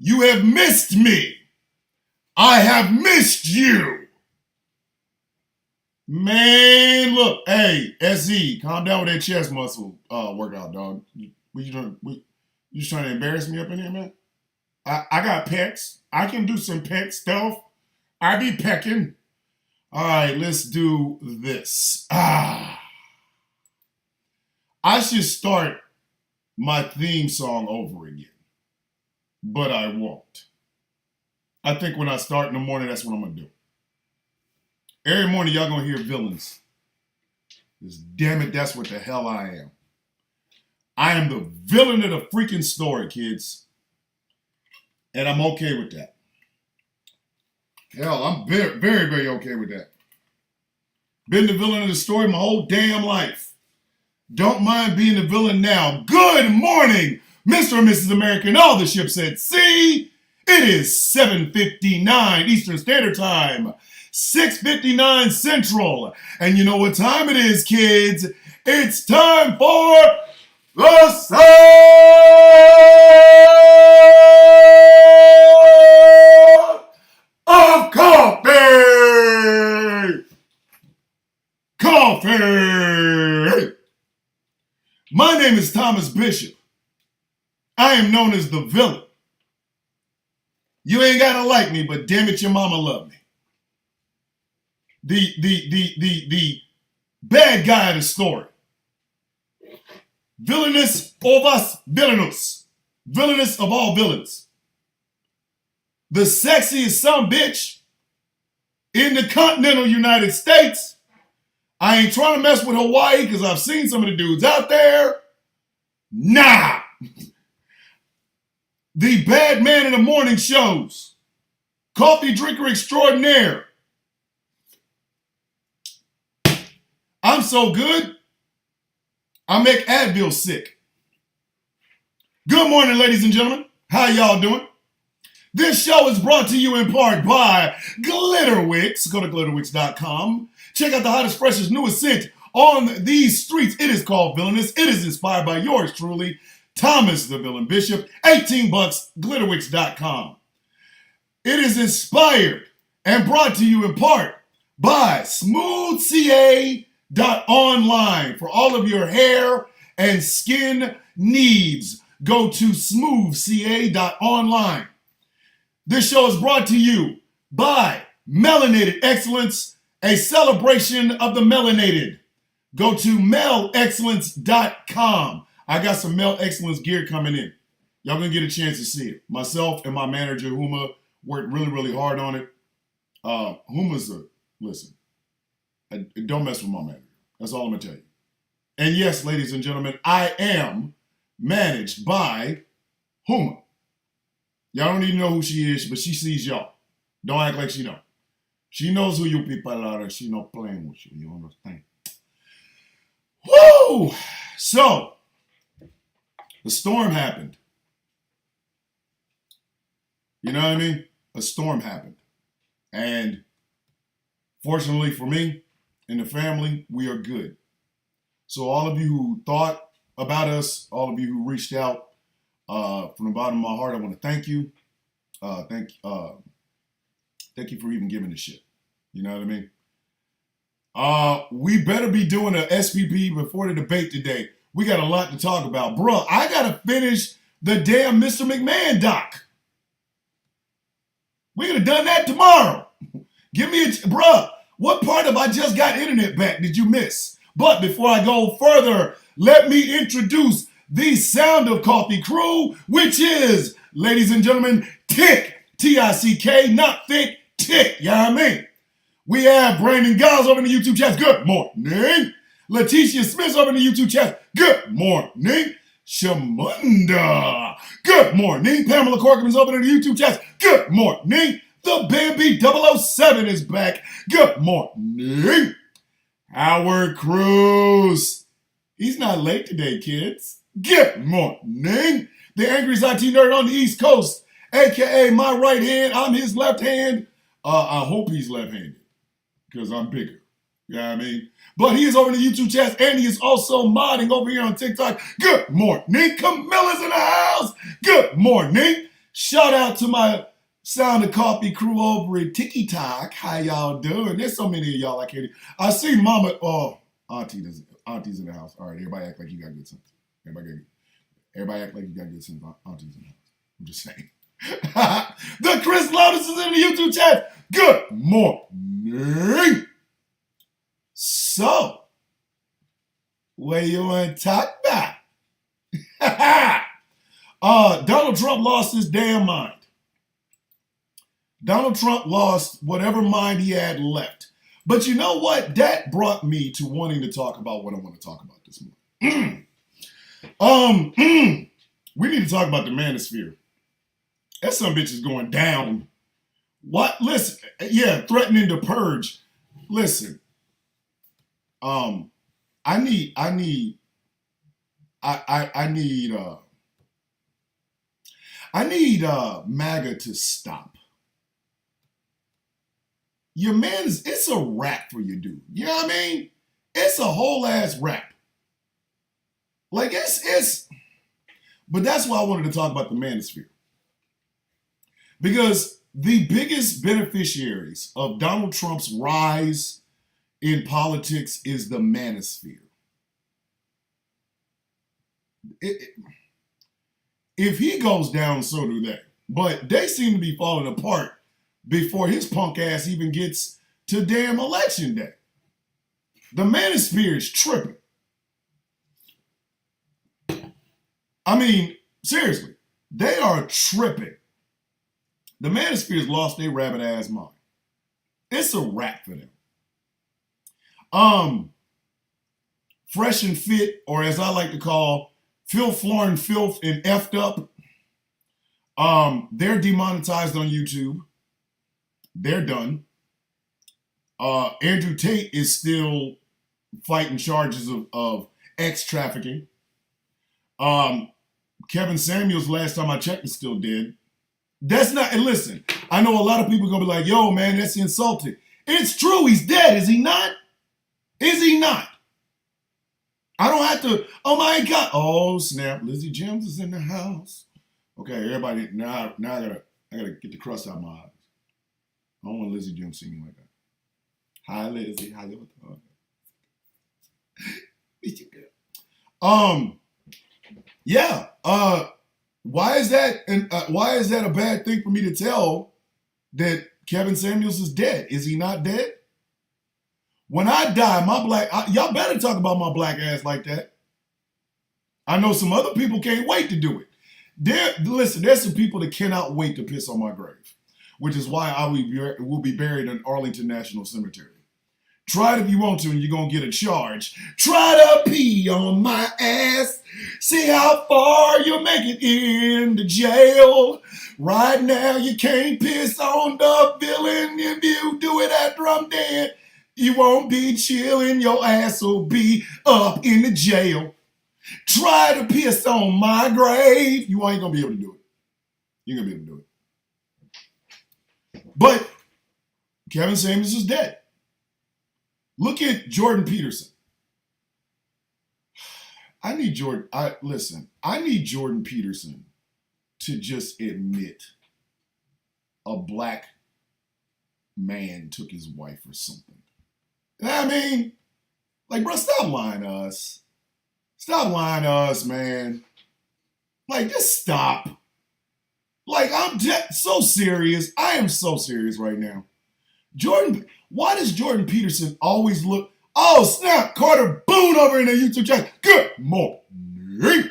You have missed me. I have missed you. Man, look, hey, SE, calm down with that chest muscle workout, dog. You just trying to embarrass me up in here, man? I got pecs. I can do some pec stuff. I be pecking. All right, let's do this. I should start my theme song over again, but I won't. I think when I start in the morning, that's what I'm going to do. Every morning, y'all going to hear villains. Because damn it, that's what the hell I am. I am the villain of the freaking story, kids. And I'm okay with that. Hell, I'm very, very, very okay with that. Been the villain of the story my whole damn life. Don't mind being the villain now. Good morning, Mr. and Mrs. America and all the ships at sea. It is 7:59 Eastern Standard Time, 6:59 Central. And you know what time it is, kids? It's time for the Sound of Coffee! Coffee! My name is Thomas Bishop. I am known as the villain. You ain't gotta like me, but damn it, your mama love me. The bad guy of the story. Villainous of us villainous. Villainous of all villains. The sexiest son bitch in the continental United States. I ain't trying to mess with Hawaii because I've seen some of the dudes out there. Nah. The bad man in the morning shows. Coffee drinker extraordinaire. I'm so good, I make Advil sick. Good morning, ladies and gentlemen. How y'all doing? This show is brought to you in part by Glitterwix. Go to glitterwix.com. Check out the hottest, freshest, newest scent on these streets. It is called Villainous. It is inspired by yours truly, Thomas the Villain Bishop. $18, glitterwix.com. It is inspired and brought to you in part by smoothca.online. For all of your hair and skin needs, go to smoothca.online. This show is brought to you by Melanated Excellence, a celebration of the melanated. Go to melexcellence.com. I got some Mel Excellence gear coming in. Y'all gonna get a chance to see it. Myself and my manager, Huma, worked really, really hard on it. Huma's listen, don't mess with my manager. That's all I'm gonna tell you. And yes, ladies and gentlemen, I am managed by Huma. Y'all don't even know who she is, but she sees y'all. Don't act like she don't. She knows who you people are, and she not playing with you. You understand? Woo! So, the storm happened. You know what I mean? A storm happened. And fortunately for me and the family, we are good. So all of you who thought about us, all of you who reached out, from the bottom of my heart, I want to thank you. Thank you for even giving a shit. You know what I mean? We better be doing a SPP before the debate today. We got a lot to talk about. Bruh, I got to finish the damn Mr. McMahon doc. We could have done that tomorrow. Give me bruh, what part of I just got internet back did you miss? But before I go further, let me introduce the Sound of Coffee crew, which is, ladies and gentlemen, Tick, T-I-C-K, not thick, Tick, you know what I mean? We have Brandon Giles over in the YouTube chat. Good morning. Letitia Smith over in the YouTube chat. Good morning. Shamunda. Good morning. Pamela Corcoran is over in the YouTube chat. Good morning. The Bambi 007 is back. Good morning. Howard Cruz. He's not late today, kids. Good morning. The Angry's IT nerd on the East Coast, a.k.a. my right hand. I'm his left hand. I hope he's left-handed because I'm bigger. You know what I mean? But he is over in the YouTube chat, and he is also modding over here on TikTok. Good morning. Camilla's in the house. Good morning. Shout out to my Sound of Coffee crew over at TikTok. How y'all doing? There's so many of y'all I can't. I see Mama. Oh, Auntie's in the house. All right, everybody act like you got good sense. Everybody act like you got good sense. Auntie's in the house. I'm just saying. The Chris Lotus is in the YouTube chat. Good morning. So, what you want to talk about? Donald Trump lost his damn mind. Donald Trump lost whatever mind he had left. But you know what? That brought me to wanting to talk about what I want to talk about this morning. We need to talk about the manosphere. That some bitch is going down. What? Listen, yeah, threatening to purge. Listen, I need MAGA to stop. Your man it's a rap for you, dude. You know what I mean? It's a whole ass rap. Like but that's why I wanted to talk about the manosphere. Because the biggest beneficiaries of Donald Trump's rise in politics is the manosphere. If he goes down, so do they. But they seem to be falling apart before his punk ass even gets to damn election day. The manosphere is tripping. I mean, seriously, they are tripping. The manosphere's lost their rabbit ass mind. It's a wrap for them. Fresh and Fit, or as I like to call, Phil Florin Filth and Effed Up. They're demonetized on YouTube. They're done. Andrew Tate is still fighting charges of ex trafficking. Kevin Samuels, last time I checked, is still dead. That's not, and listen, I know a lot of people are gonna be like, yo, man, that's insulting. It's true, he's dead, is he not? Is he not? I don't have to, oh my God. Oh, snap, Lizzie James is in the house. Okay, everybody, now I gotta get the crust out of my eyes. I don't want Lizzie James singing like that. Hi, Lizzie, how you doing? Yeah. Why is that a bad thing for me to tell that Kevin Samuels is dead? Is he not dead? When I die, y'all better talk about my black ass like that. I know some other people can't wait to do it. Listen, there's some people that cannot wait to piss on my grave, which is why I will be buried in Arlington National Cemetery. Try it if you want to, and you're going to get a charge. Try to pee on my ass. See how far you'll make it into jail. Right now, you can't piss on the villain. If you do it after I'm dead, you won't be chilling. Your ass will be up in the jail. Try to piss on my grave. You ain't going to be able to do it. You're going to be able to do it. But Kevin Samuels is dead. Look at Jordan Peterson. I need Jordan Peterson to just admit a black man took his wife or something. You know what I mean? Like, bro, stop lying to us. Stop lying to us, man. Like, just stop. Like, I'm so serious. I am so serious right now. Why does Jordan Peterson always look... Oh, snap! Carter Boone over in the YouTube chat. Good morning.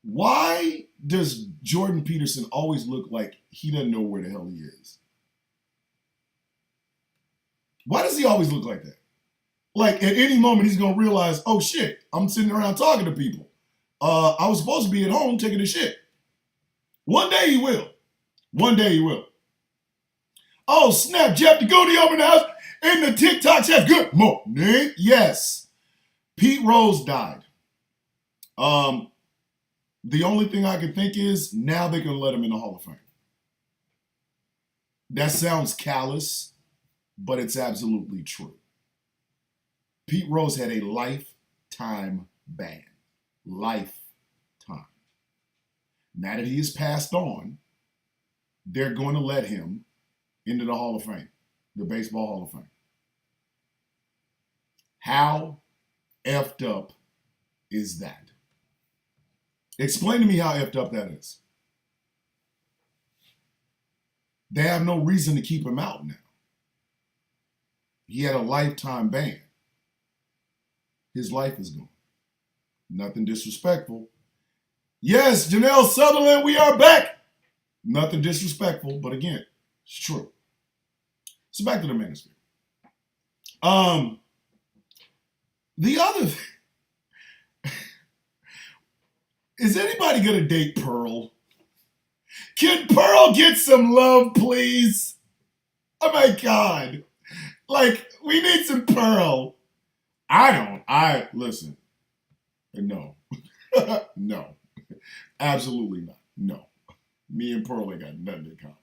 Why does Jordan Peterson always look like he doesn't know where the hell he is? Why does he always look like that? Like, at any moment, he's going to realize, oh, shit, I'm sitting around talking to people. I was supposed to be at home taking a shit. One day he will. One day he will. Oh, snap, Jeff DeGoody over in the house in the TikTok chat. Good morning. Yes. Pete Rose died. The only thing I can think is now they can let him in the Hall of Fame. That sounds callous, but it's absolutely true. Pete Rose had a lifetime ban. Lifetime. Now that he has passed on, they're going to let him into the Hall of Fame, the Baseball Hall of Fame. How effed up is that? Explain to me how effed up that is. They have no reason to keep him out now. He had a lifetime ban. His life is gone. Nothing disrespectful. Yes, Janelle Sutherland, we are back. Nothing disrespectful, but again, it's true. So back to the manosphere. The other thing, is anybody going to date Pearl? Can Pearl get some love, please? Oh my God. Like, we need some Pearl. Listen. No. No. Absolutely not. No. Me and Pearl ain't got nothing in common.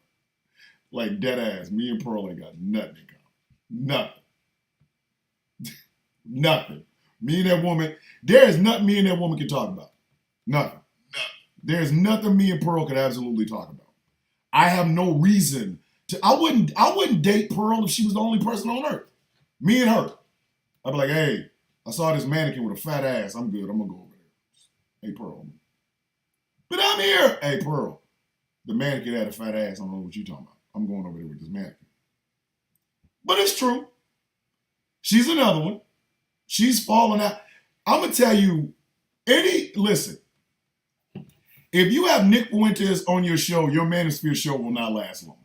Like, dead ass, me and Pearl ain't got nothing in common. Nothing. Nothing. Me and that woman, there is nothing me and that woman can talk about. Nothing. There's nothing me and Pearl could absolutely talk about. I have no reason to. I wouldn't date Pearl if she was the only person on earth. Me and her. I'd be like, hey, I saw this mannequin with a fat ass. I'm good. I'm gonna go over there. Hey, Pearl. But I'm here. Hey, Pearl. The mannequin had a fat ass. I don't know what you're talking about. I'm going over there with this mannequin. But it's true. She's another one. She's falling out. I'm gonna tell you, listen. If you have Nick Fuentes on your show, your Manosphere show will not last long.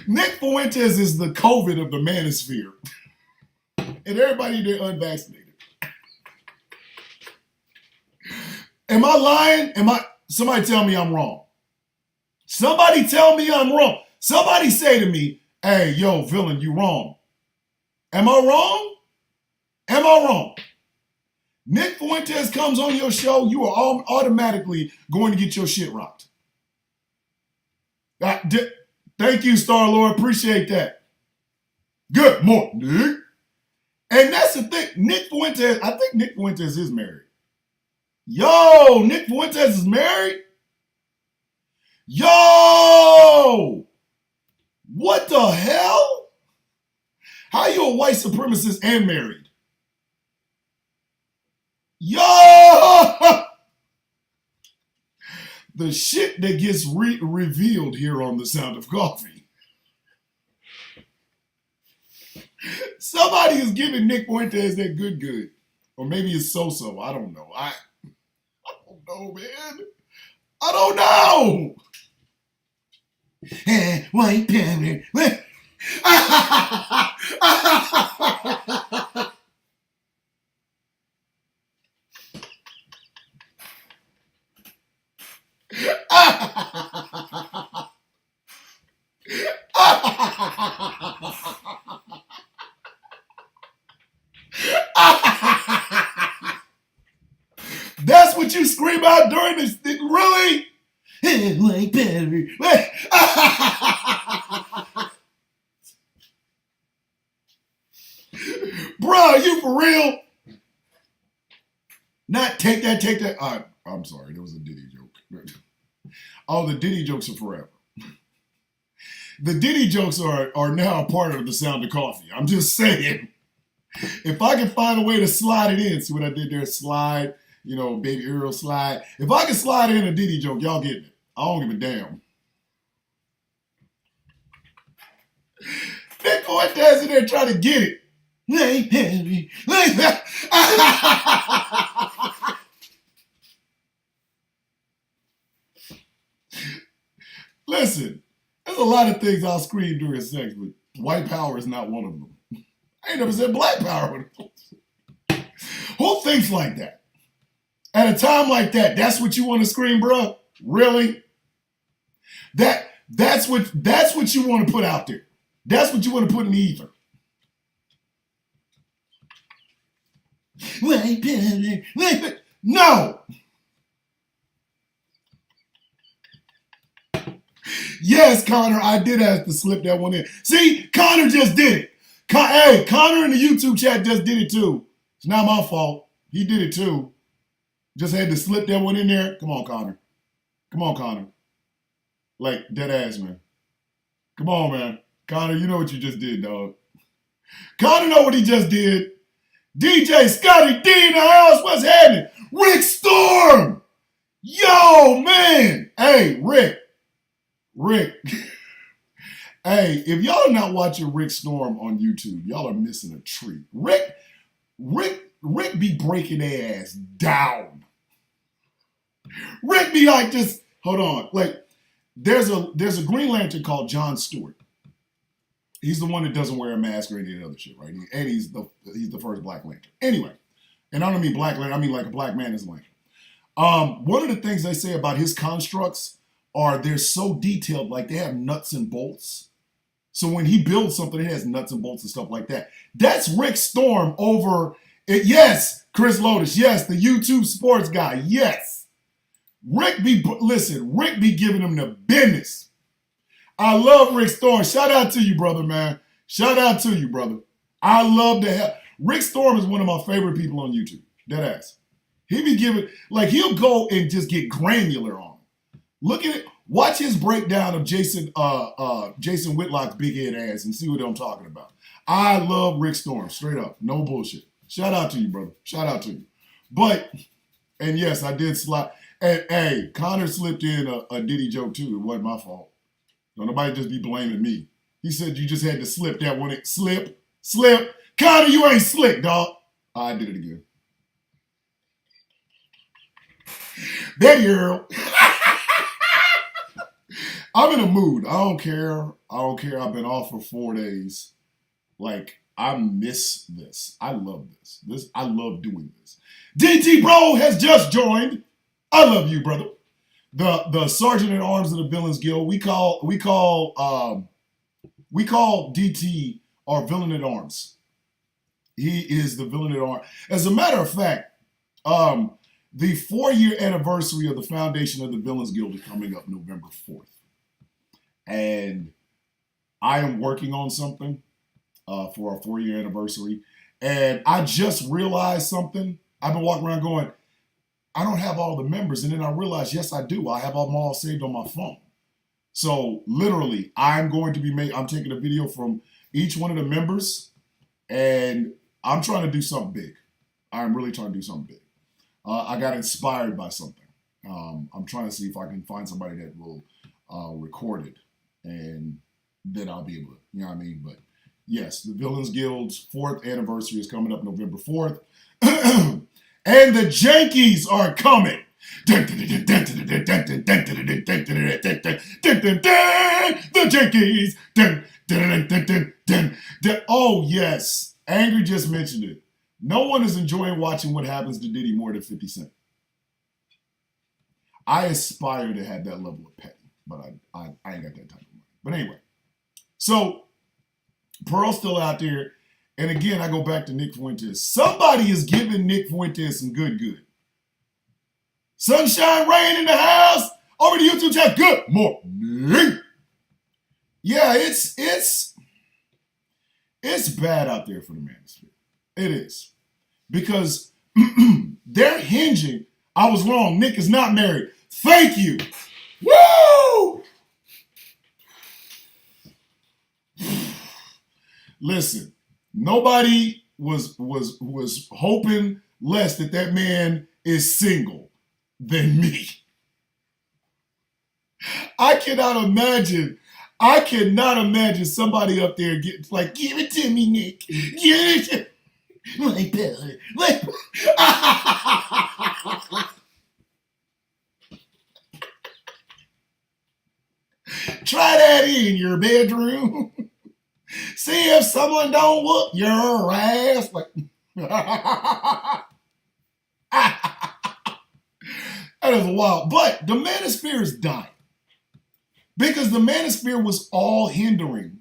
Nick Fuentes is the COVID of the Manosphere. And everybody there unvaccinated. Am I lying? Somebody tell me I'm wrong. Somebody tell me I'm wrong. Somebody say to me, hey, yo, villain, you wrong. Am I wrong? Am I wrong? Nick Fuentes comes on your show, you are automatically going to get your shit rocked. Thank you, Star-Lord. Appreciate that. Good morning. And that's the thing. Nick Fuentes, I think Nick Fuentes is married. Yo, Nick Fuentes is married? Yo! What the hell? How are you a white supremacist and married? Yo! The shit that gets revealed here on The Sound of Coffee. Somebody is giving Nick Fuentes that good. Or maybe it's so-so. I don't know. I don't know, man. I don't know. White panther. That's what you scream out during this thing, really? White panther. Bro, you for real? Not take that. I'm sorry, that was a Diddy joke. Oh, the Diddy jokes are forever. The Diddy jokes are now a part of The Sound of Coffee. I'm just saying. If I can find a way to slide it in, see what I did there? Slide, Baby Earl slide. If I can slide in a Diddy joke, y'all getting it. I don't give a damn. Nick Fuentes in there trying to get it. Hey, Henry. Listen, there's a lot of things I'll scream during sex, but white power is not one of them. I ain't never said black power. Who thinks like that? At a time like that, that's what you want to scream, bro? Really? That's what you want to put out there. That's what you want to put in the ether. No. Yes, Connor, I did have to slip that one in. See, Connor just did it. Hey, Connor in the YouTube chat just did it too. It's not my fault. He did it too. Just had to slip that one in there. Come on, Connor. Come on, Connor. Like, dead ass, man. Come on, man. Connor, you know what you just did, dog. Connor know what he just did. DJ Scotty D in the house. What's happening? Rick Storm. Yo, man. Hey, Rick. Hey, if y'all are not watching Rick Storm on YouTube, y'all are missing a treat. Rick be breaking their ass down. Rick be like, just hold on. Like, there's a Green Lantern called John Stewart. He's the one that doesn't wear a mask or any of the other shit, right? And he's the first Black Lantern. Anyway, and I don't mean Black Lantern, I mean like a black man is a lantern. One of the things they say about his constructs are they're so detailed, like they have nuts and bolts. So when he builds something, it has nuts and bolts and stuff like that. That's Rick Storm over it. Yes, Chris Lotus. Yes, the YouTube sports guy. Yes. Rick be giving him the business. I love Rick Storm. Shout out to you, brother, man. Shout out to you, brother. I love to have. Rick Storm is one of my favorite people on YouTube. Dead ass. He be giving, like, he'll go and just get granular on him. Look at it. Watch his breakdown of Jason Whitlock's big head ass and see what I'm talking about. I love Rick Storm, straight up. No bullshit. Shout out to you, brother. Shout out to you. But, and yes, I did slide. And, hey, Connor slipped in a Diddy joke too. It wasn't my fault. Don't nobody just be blaming me. He said you just had to slip that one. Slip. Connor, you ain't slick, dog. I did it again. That girl. I'm in a mood. I don't care. I've been off for 4 days. Like, I miss this. I love this. I love doing this. DT Bro has just joined. I love you, brother. The Sergeant at Arms of the Villains Guild. We call DT our villain at arms. He is the villain at arms. As a matter of fact, the 4-year anniversary of the foundation of the Villains Guild is coming up November 4th. And I am working on something for our 4-year anniversary. And I just realized something. I've been walking around going, I don't have all the members. And then I realized, yes, I do. I have them all saved on my phone. So literally, I'm taking a video from each one of the members, and I'm trying to do something big. I'm really trying to do something big. I got inspired by something. I'm trying to see if I can find somebody that will record it, and then I'll be able to, you know what I mean? But yes, the Villains Guild's 4th anniversary is coming up November 4th. And the Jankies are coming. The Jankies. Oh, yes. Angry just mentioned it. No one is enjoying watching what happens to Diddy more than 50 Cent. I aspire to have that level of petty, but I ain't got that type of money. But anyway, so Pearl's still out there. And again, I go back to Nick Fuentes. Somebody is giving Nick Fuentes some good. Sunshine Rain in the house. Over the YouTube chat. Good morning. Yeah, it's bad out there for the manosphere. It is. Because they're hinging. I was wrong. Nick is not married. Thank you. Woo! Listen. Nobody was hoping less that man is single than me. I cannot imagine somebody up there like, give it to me, Nick. Give it to my belly. Try that in your bedroom. See if someone don't whoop your ass. Like, that is wild. But the manosphere is dying. Because the manosphere was all hindering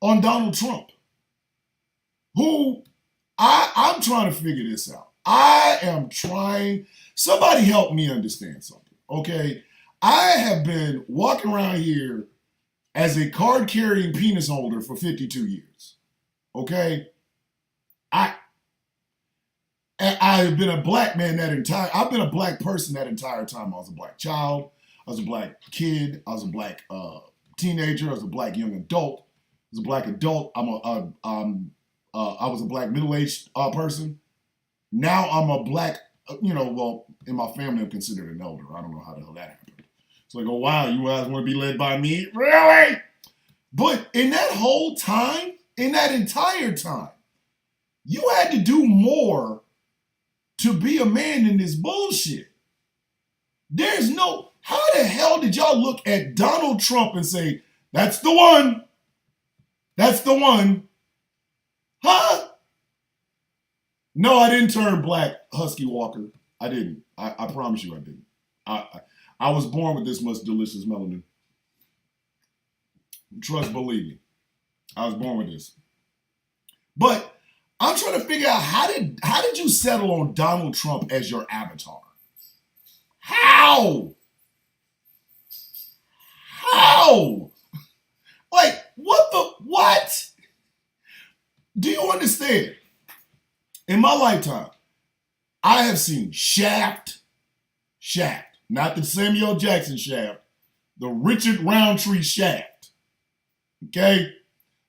on Donald Trump. Who, I'm trying to figure this out. Somebody help me understand something, okay? I have been walking around here as a card-carrying penis holder for 52 years, okay? I have been a black man I've been a black person that entire time. I was a black child. I was a black kid. I was a black teenager. I was a black young adult. I was a black adult. I was a black middle-aged person. Now I'm a black, well, in my family I'm considered an elder. I don't know how the hell that happened. It's like, oh, wow, you guys want to be led by me? Really? But in that whole time, in that entire time, you had to do more to be a man in this bullshit. How the hell did y'all look at Donald Trump and say, that's the one? That's the one. Huh? No, I didn't turn black, Husky Walker. I didn't. I promise you I didn't. I was born with this much delicious melanin. Trust, believe me. I was born with this. But I'm trying to figure out how did you settle on Donald Trump as your avatar? How? How? Like, what? Do you understand? In my lifetime, I have seen Shaft, not the Samuel Jackson Shaft, the Richard Roundtree Shaft. Okay?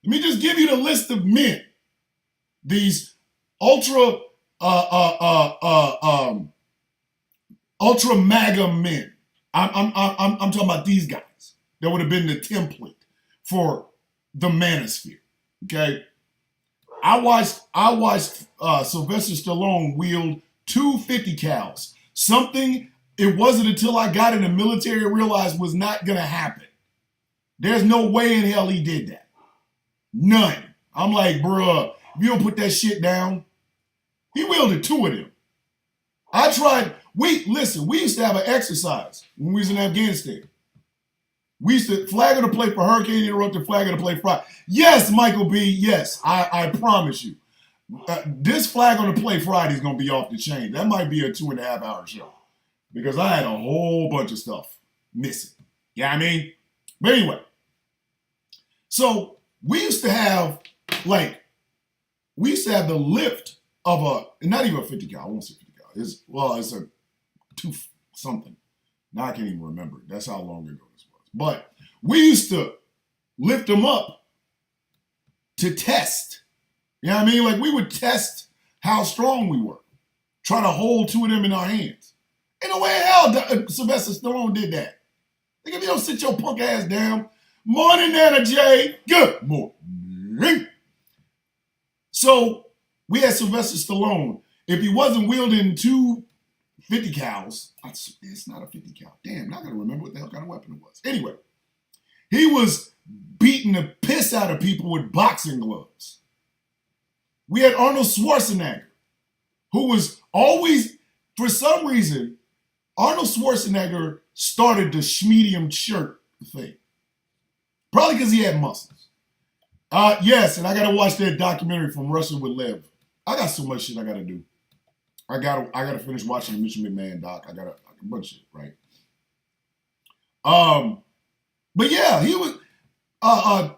Let me just give you the list of men. These ultra MAGA men. I'm talking about these guys. That would have been the template for the manosphere. Okay? I watched Sylvester Stallone wield 250 cals. Something it wasn't until I got in the military I realized was not gonna happen. There's no way in hell he did that. None. I'm like, bruh, if you don't put that shit down, he wielded two of them. I tried, we used to have an exercise when we was in Afghanistan. We used to flag of the play for Hurricane Interrupted, flag of the play Friday. Yes, Michael B, yes, I promise you. This flag on the play Friday is going to be off the chain. That might be a 2.5 hour show because I had a whole bunch of stuff missing. You know what I mean? But anyway, so we used to have the lift of not even a 50 cal, I won't say 50 cal. It's a 2 something. Now I can't even remember. That's how long ago this was. But we used to lift them up to test. You know what I mean? Like we would test how strong we were. Try to hold two of them in our hands. Ain't no way in hell Sylvester Stallone did that. Like if you don't sit your punk ass down. Morning, Nana J. Good morning. So we had Sylvester Stallone. If he wasn't wielding 250 cals, it's not a 50 cal. Damn, not gonna remember what the hell kind of weapon it was. Anyway, he was beating the piss out of people with boxing gloves. We had Arnold Schwarzenegger, who was always, for some reason, Arnold Schwarzenegger started the schmedium shirt thing. Probably because he had muscles. Yes, and I gotta watch that documentary from Russia with Lev. I got so much shit I gotta do. I gotta finish watching the Mitchell McMahon doc. I got a bunch of shit, right? But yeah, he was Arnold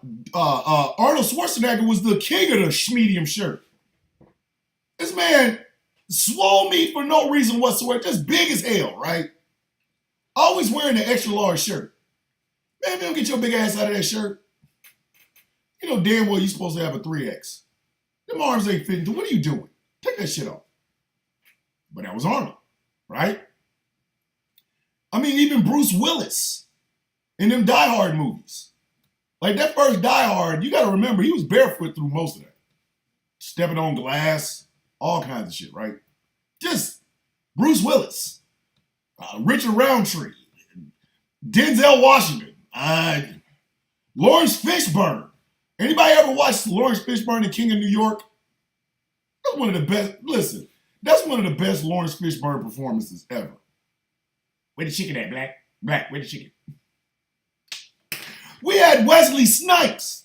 Schwarzenegger was the king of the schmedium shirt. This man swole me for no reason whatsoever, just big as hell, right? Always wearing an extra large shirt. Man, don't get your big ass out of that shirt. You know damn well you're supposed to have a 3X. Them arms ain't fitting. What are you doing? Take that shit off. But that was Arnold, right? I mean, even Bruce Willis in them Die Hard movies. Like that first Die Hard, you got to remember, he was barefoot through most of that. Stepping on glass, all kinds of shit, right? Just Bruce Willis, Richard Roundtree, Denzel Washington, Lawrence Fishburne. Anybody ever watched Lawrence Fishburne in King of New York? That's one of the best, listen, that's one of the best Lawrence Fishburne performances ever. Where the chicken at, Black? Black, where the chicken? We had Wesley Snipes.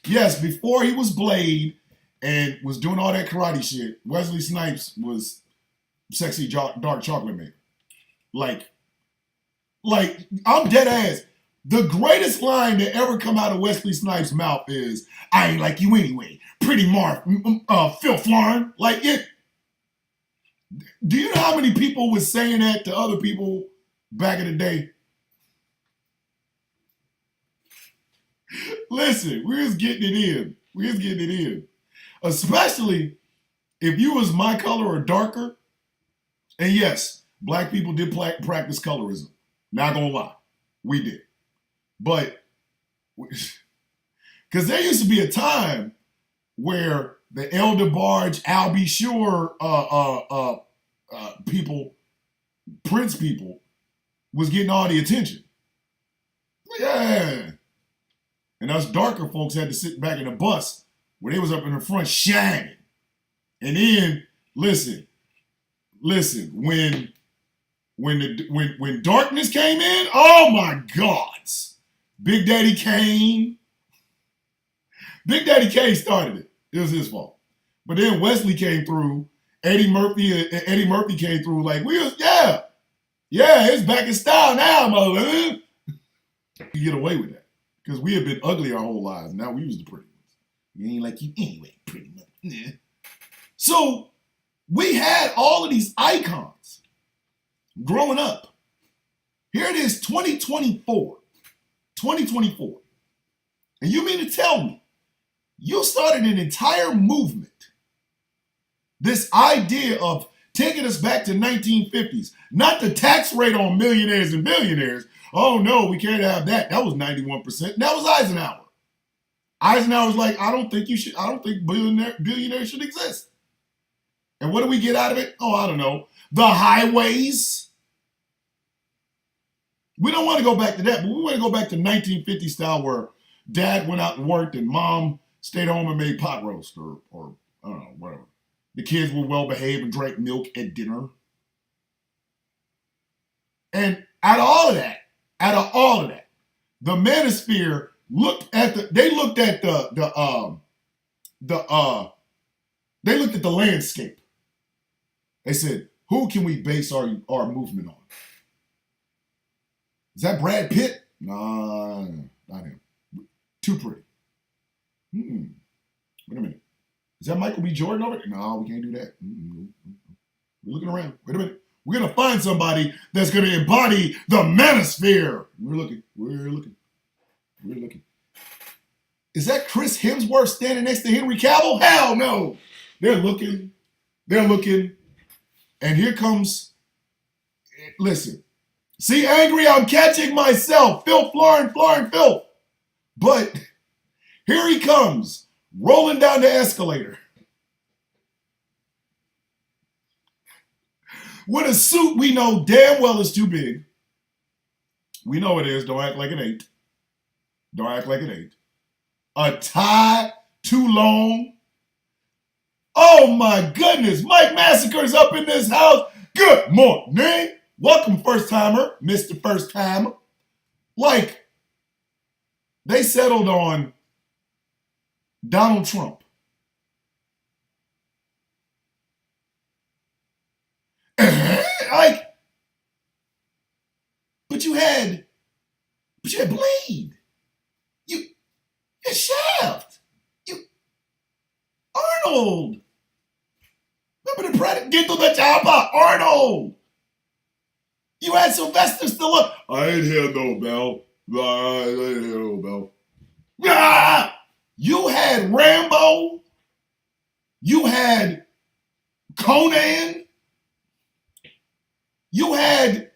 Yes, before he was Blade and was doing all that karate shit, Wesley Snipes was sexy dark chocolate man. Like, I'm dead ass. The greatest line to ever come out of Wesley Snipes' mouth is, I ain't like you anyway. Pretty Phil Florin. Like it. Do you know how many people was saying that to other people back in the day? Listen, we was getting it in. We was getting it in. Especially if you was my color or darker. And yes, black people did practice colorism. Not gonna lie. We did. But, because there used to be a time where the Elder Barge, Al B. Sure people, Prince people, was getting all the attention. Yeah. And us darker folks had to sit back in the bus where they was up in the front shining. And then, listen, when darkness came in, oh my gods. Big Daddy Kane started it. It was his fault. But then Wesley came through. Eddie Murphy came through like, it's back in style now, mother. You get away with that. Because we have been ugly our whole lives. Now we was the pretty ones. We ain't like you anyway, pretty much. Yeah. So we had all of these icons growing up. Here it is, 2024. 2024. And you mean to tell me you started an entire movement, this idea of taking us back to 1950s, not the tax rate on millionaires and billionaires. Oh no, we can't have that. That was 91%. That was Eisenhower. Eisenhower's like, I don't think billionaires should exist. And what do we get out of it? Oh, I don't know. The highways. We don't want to go back to that, but we want to go back to 1950 style where dad went out and worked and mom stayed home and made pot roast or I don't know, whatever. The kids were well behaved and drank milk at dinner. And out of all of that, the manosphere looked at the landscape. They said, who can we base our movement on? Is that Brad Pitt? No, not him. Too pretty. Wait a minute. Is that Michael B. Jordan over there? No, we can't do that. We're looking around. Wait a minute. We're going to find somebody that's going to embody the manosphere. We're looking. Is that Chris Hemsworth standing next to Henry Cavill? Hell no. They're looking. And here comes, listen. See, angry, I'm catching myself. Filth, Florin, filth. But here he comes, rolling down the escalator. With a suit we know damn well is too big. We know it is. Don't act like it ain't. A tie too long. Oh my goodness. Mike Massacre's up in this house. Good morning. Welcome, first timer, Mr. First Timer. Like, they settled on Donald Trump. Like, but you had Blade. You Shaft. Arnold. Remember the Predator? Get to the chopper, Arnold. You had Sylvester Stallone. I ain't hear no bell. Ah! You had Rambo. You had Conan. You had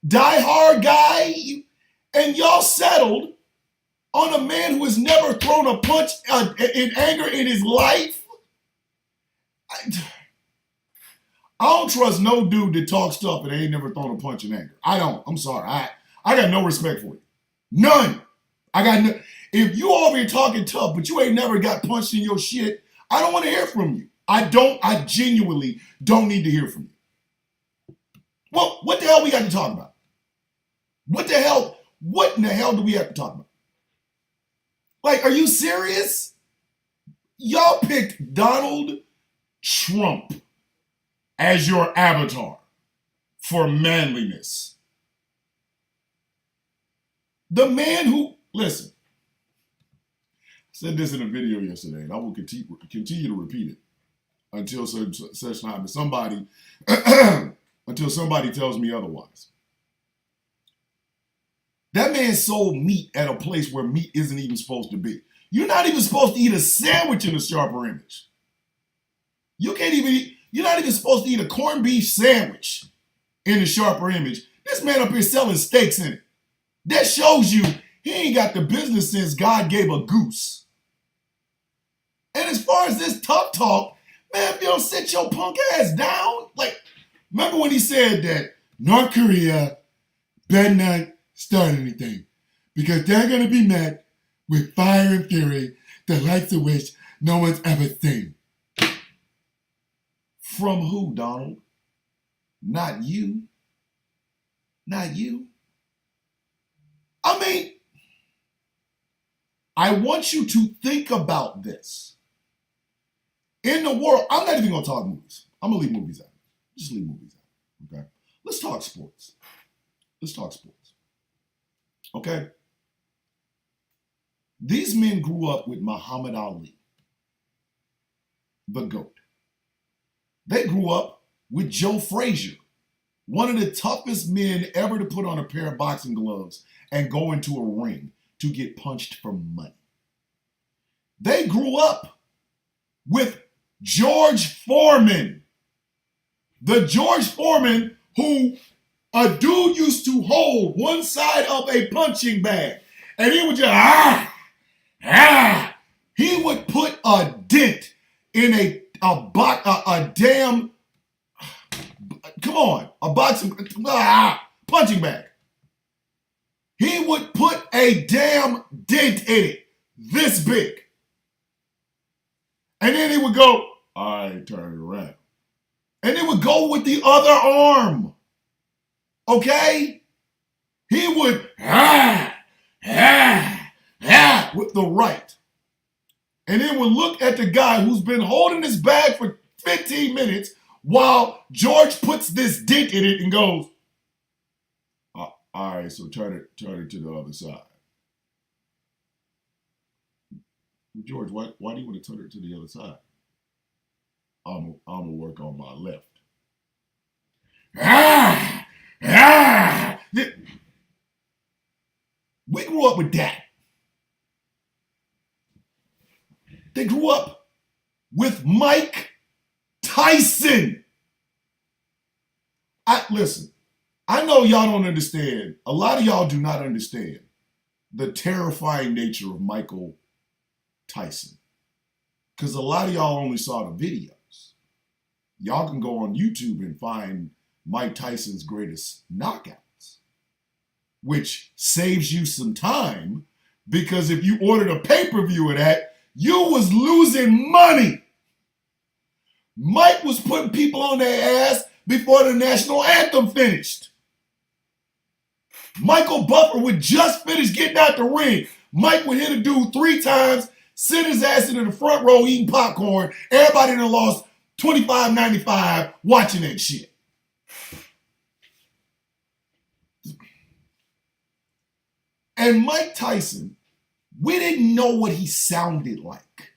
Die Hard guy. And y'all settled on a man who has never thrown a punch in anger in his life. I don't trust no dude that talks tough and ain't never thrown a punch in anger. I don't. I'm sorry. I got no respect for you. None. If you over here talking tough, but you ain't never got punched in your shit, I don't want to hear from you. I genuinely don't need to hear from you. Well, what the hell we got to talk about? What in the hell do we have to talk about? Like, are you serious? Y'all picked Donald Trump as your avatar for manliness. The man who, listen, I said this in a video yesterday, and I will continue to repeat it. until such time as somebody until somebody tells me otherwise. That man sold meat at a place where meat isn't even supposed to be. You're not even supposed to eat a sandwich in a sharper image. You're not even supposed to eat a corned beef sandwich in the sharper image. This man up here selling steaks in it. That shows you he ain't got the business sense God gave a goose. And as far as this tough talk, man, if you don't sit your punk ass down, like, remember when he said that North Korea better not start anything because they're going to be met with fire and fury, the likes of which no one's ever seen. From who, Donald? Not you. Not you. I mean, I want you to think about this. In the world, I'm not even going to talk movies. I'm going to leave movies out. Just leave movies out. Okay? Let's talk sports. Let's talk sports. Okay? These men grew up with Muhammad Ali, the GOAT. They grew up with Joe Frazier, one of the toughest men ever to put on a pair of boxing gloves and go into a ring to get punched for money. They grew up with George Foreman, the George Foreman who a dude used to hold one side of a punching bag and he would just, he would put a dent in a damn, come on, a boxing, punching bag. He would put a damn dent in it, this big. And then he would go, I turn it around. And he would go with the other arm. Okay? He would, with the right. And then would look at the guy who's been holding his bag for 15 minutes while George puts this dent in it and goes, all right, so turn it to the other side. George, why do you want to turn it to the other side? I'm gonna work on my left. We grew up with that. They grew up with Mike Tyson. Listen, I know y'all don't understand. A lot of y'all do not understand the terrifying nature of Michael Tyson. Because a lot of y'all only saw the videos. Y'all can go on YouTube and find Mike Tyson's greatest knockouts, which saves you some time because if you ordered a pay-per-view of that, you was losing money. Mike was putting people on their ass before the national anthem finished. Michael Buffer would just finish getting out the ring. Mike would hit a dude 3 times, send his ass into the front row eating popcorn. Everybody done lost $25.95 watching that shit. And Mike Tyson, we didn't know what he sounded like.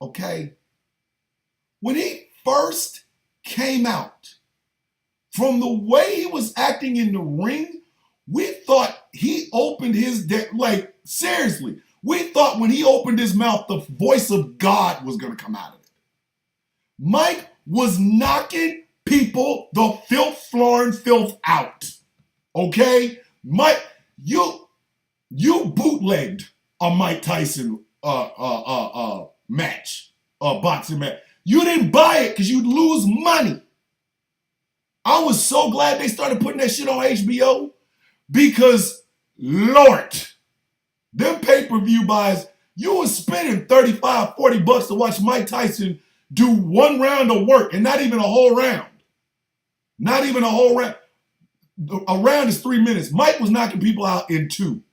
Okay? When he first came out, from the way he was acting in the ring, we thought he opened his, seriously, we thought when he opened his mouth, the voice of God was going to come out of it. Mike was knocking people the filth out. Okay? Mike, you bootlegged a Mike Tyson match, boxing match. You didn't buy it because you'd lose money. I was so glad they started putting that shit on HBO because, Lord, them pay-per-view buys, you was spending $35, $40 to watch Mike Tyson do one round of work and not even a whole round. Not even a whole round. A round is 3 minutes. Mike was knocking people out in 2.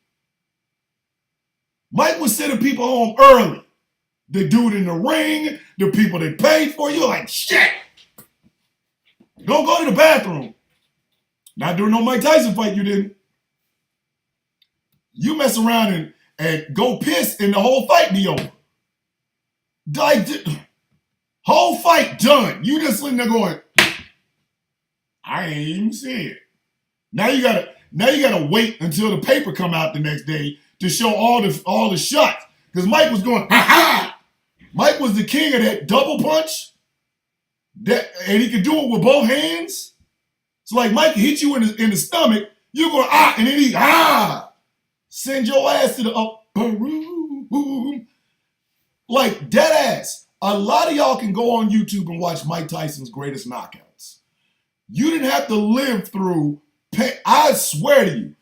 Mike was sending people home early. The dude in the ring, the people that paid for you, like, shit. Don't go to the bathroom. Not during no Mike Tyson fight, you didn't. You mess around and go piss and the whole fight be over. Whole fight done. You just sitting there going, I ain't even see it. Now you gotta wait until the paper come out the next day to show all the shots. Because Mike was going, ha ha! Mike was the king of that double punch. And he could do it with both hands. So like Mike hit you in the stomach, you're going, ah, and then he, send your ass to the upper room. Like dead ass. A lot of y'all can go on YouTube and watch Mike Tyson's Greatest Knockouts. You didn't have to live through I swear to you,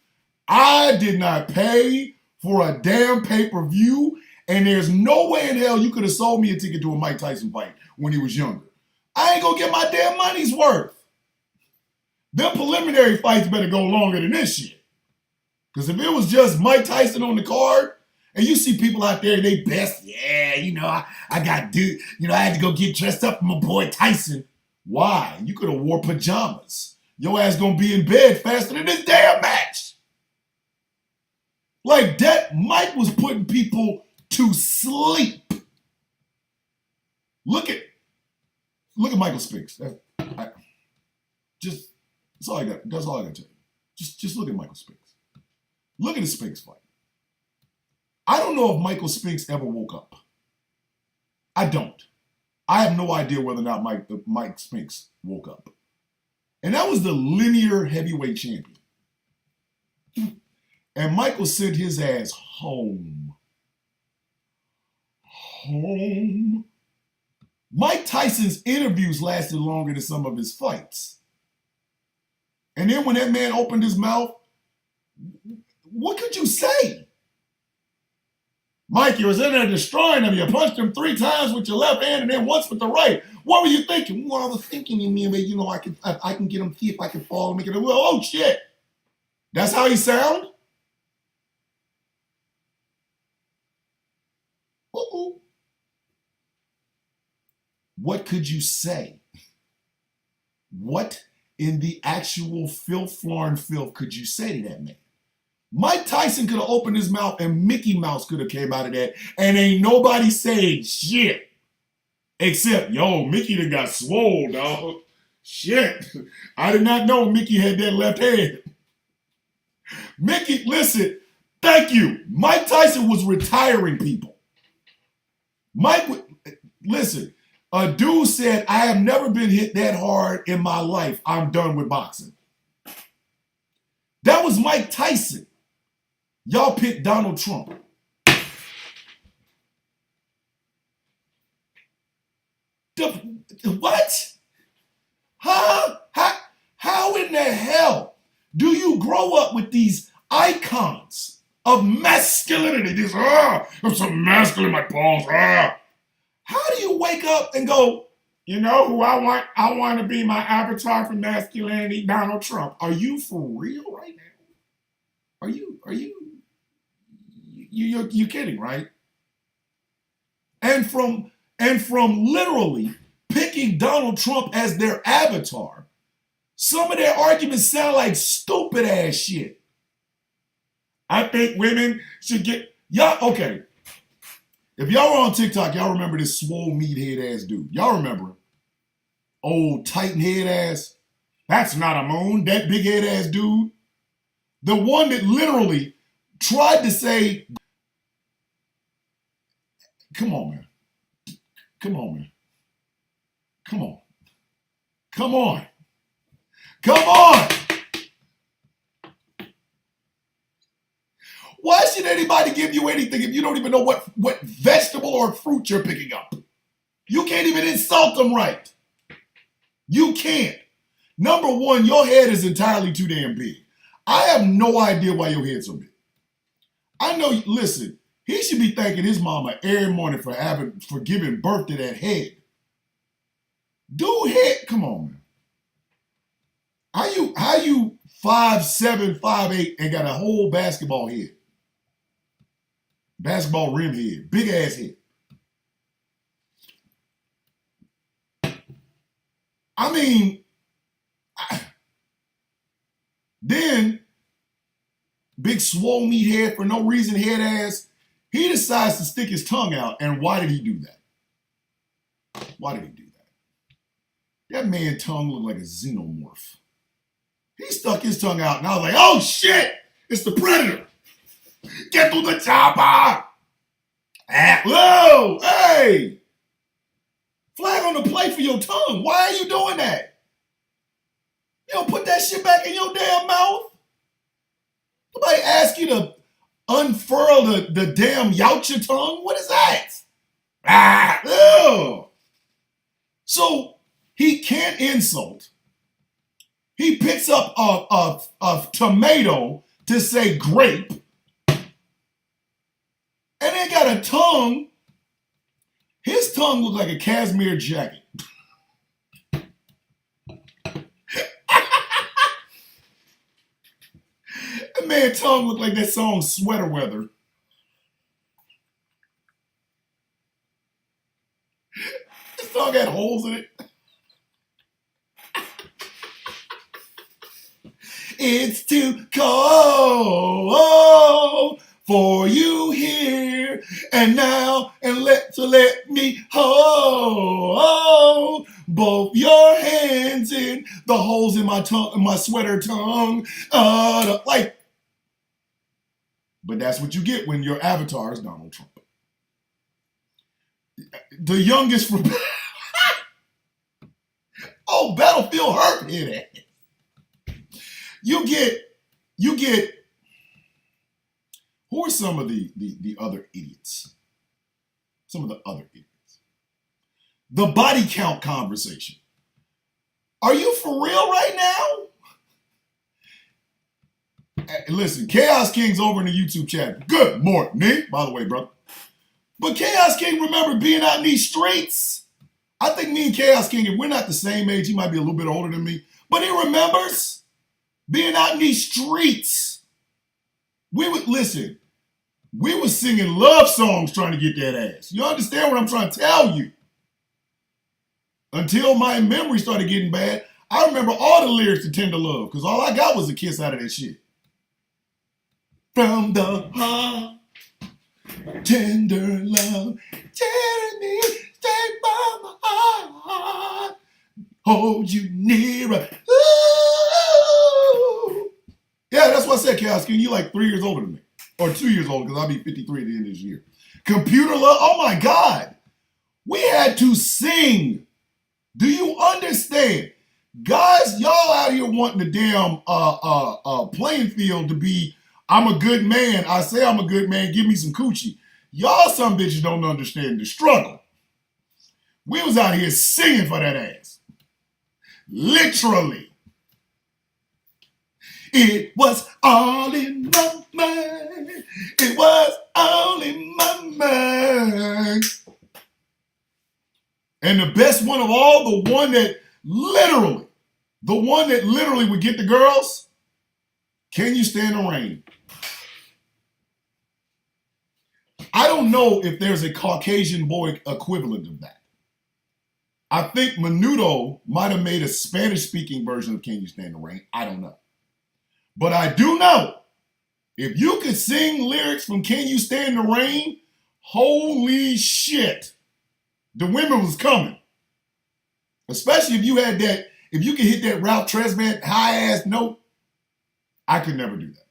I did not pay for a damn pay-per-view, and there's no way in hell you could have sold me a ticket to a Mike Tyson fight when he was younger. I ain't gonna get my damn money's worth. Them preliminary fights better go longer than this shit. Because if it was just Mike Tyson on the card, and you see people out there, they best, yeah, I got dude, I had to go get dressed up for my boy Tyson. Why? You could have wore pajamas. Your ass gonna be in bed faster than this damn match. Like that, Mike was putting people to sleep. Look at Michael Spinks. That's all I got. That's all I got to tell you. Just look at Michael Spinks. Look at the Spinks fight. I don't know if Michael Spinks ever woke up. I don't. I have no idea whether or not Mike Spinks woke up. And that was the linear heavyweight champion. And Michael sent his ass home. Home. Mike Tyson's interviews lasted longer than some of his fights. And then when that man opened his mouth, what could you say? Mike, you was in there destroying him. You punched him 3 times with your left hand and then once with the right. What were you thinking? Well, I was thinking, I can get him, see if I can fall and make it. Well, oh, shit. That's how he sound? Uh-oh. What could you say? What in the actual filth, Florin filth could you say to that man? Mike Tyson could have opened his mouth and Mickey Mouse could have came out of that and ain't nobody saying shit. Except, yo, Mickey done got swole, dog. Shit. I did not know Mickey had that left hand. Mickey, listen, thank you. Mike Tyson was retiring people. Listen, a dude said, I have never been hit that hard in my life. I'm done with boxing. That was Mike Tyson. Y'all picked Donald Trump. What? Huh? How in the hell do you grow up with these icons of masculinity? This, I'm so masculine, my balls. How do you wake up and go, you know who I want? I want to be my avatar for masculinity, Donald Trump. Are you for real right now? You're kidding, right? And from literally picking Donald Trump as their avatar, some of their arguments sound like stupid ass shit. I think women should get y'all okay. If y'all were on TikTok, y'all remember this swole meathead ass dude. Y'all remember him? Old Titan head ass. That's not a moon. That big head ass dude. The one that literally tried to say, come on, man. Come on, man. Come on. Come on. Come on. Why should anybody give you anything if you don't even know what vegetable or fruit you're picking up? You can't even insult them right. You can't. Number one, your head is entirely too damn big. I have no idea why your head's so big. I know, listen, he should be thanking his mama every morning for giving birth to that head. Dude, head, come on, man. How you 5'7", 5'8", and got a whole basketball head? Basketball rim head, big ass head. I mean, then big swole meat head for no reason head ass, he decides to stick his tongue out. And why did he do that? Why did he do that? That man's tongue looked like a xenomorph. He stuck his tongue out, and I was like, oh shit, it's the Predator. Get through the chopper. Whoa, hey. Flag on the play for your tongue. Why are you doing that? You don't put that shit back in your damn mouth. Nobody ask you to unfurl the damn Yautja tongue. What is that? Ew. So he can't insult. He picks up a tomato to say grape. And then got a tongue. His tongue looked like a cashmere jacket. That man's tongue looked like that song Sweater Weather. His tongue had holes in it. It's too cold for you here and now, and let me hold both your hands in the holes in my tongue, in my sweater tongue. But that's what you get when your avatar is Donald Trump. The youngest from oh, Battlefield hurt here. You get who are some of the other idiots? Some of the other idiots. The body count conversation. Are you for real right now? Listen, Chaos King's over in the YouTube chat. Good morning, by the way, bro. But Chaos King remember being out in these streets. I think me and Chaos King, if we're not the same age, he might be a little bit older than me, but he remembers being out in these streets. We would listen. We were singing love songs trying to get that ass. You understand what I'm trying to tell you? Until my memory started getting bad, I remember all the lyrics to Tender Love, because all I got was a kiss out of that shit. From the heart, tender love, tearing me straight from my heart, hold you nearer. Ooh. Yeah, that's what I said, Chaos King. You like 3 years older than me. Or 2 years old, because I'll be 53 at the end of this year. Computer love, oh my God. We had to sing. Do you understand? Guys, y'all out here wanting the damn playing field to be, I'm a good man. I say I'm a good man. Give me some coochie. Y'all some bitches don't understand the struggle. We was out here singing for that ass. Literally. It was all in my mind. It was all in my mind. And the best one of all, the one that literally would get the girls, Can You Stand the Rain? I don't know if there's a Caucasian boy equivalent of that. I think Menudo might have made a Spanish-speaking version of Can You Stand the Rain. I don't know. But I do know, if you could sing lyrics from Can You Stand the Rain, holy shit, the women was coming. Especially if you had that, if you could hit that Ralph Tresvant high-ass note. I could never do that.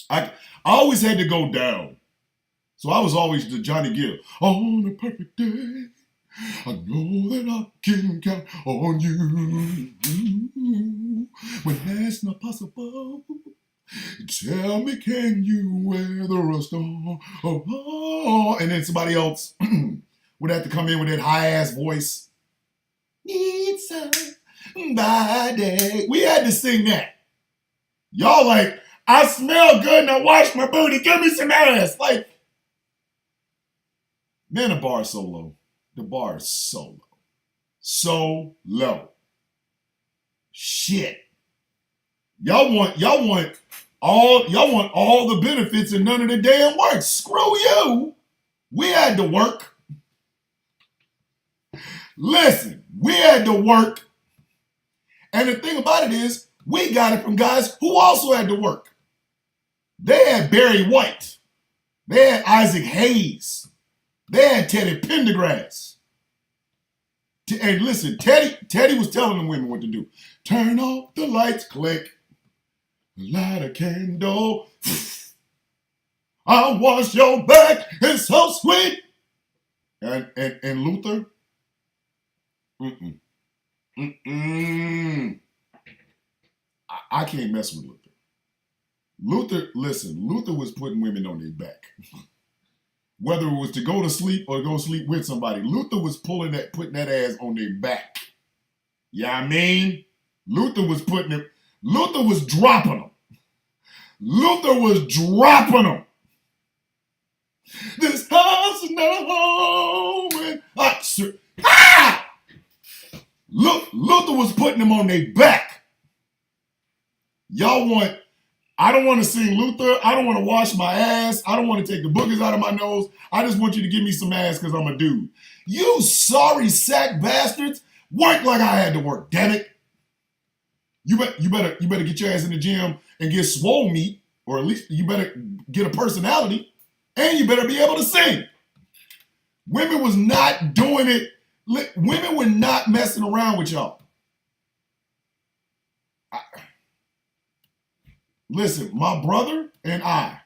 I always had to go down. So I was always the Johnny Gill. On a perfect day, I know that I can count on you. When that's not possible, tell me, can you weather a storm? Oh. And then somebody else would have to come in with that high-ass voice. Need somebody. We had to sing that. Y'all like, I smell good and I wash my booty. Give me some ass. Like, man, the bar is so low. The bar is so low. So low. Shit. Y'all want all the benefits and none of the damn work. Screw you. We had to work. Listen, we had to work. And the thing about it is, we got it from guys who also had to work. They had Barry White. They had Isaac Hayes. They had Teddy Pendergrass. And listen, Teddy was telling the women what to do. Turn off the lights, click. Light a candle. I'll wash your back. It's so sweet. And Luther, I can't mess with Luther. Luther was putting women on their back. Whether it was to go to sleep or go sleep with somebody, Luther was putting that ass on their back. Yeah, I mean, Luther was dropping them. Luther was dropping them. This house is not a home. Luther was putting them on their back. I don't want to sing Luther. I don't want to wash my ass. I don't want to take the boogers out of my nose. I just want you to give me some ass because I'm a dude. You sorry sack bastards. Work like I had to work, damn it. You better get your ass in the gym and get swole meat, or at least you better get a personality, and you better be able to sing. Women was not doing it. Women were not messing around with y'all. Listen, my brother and I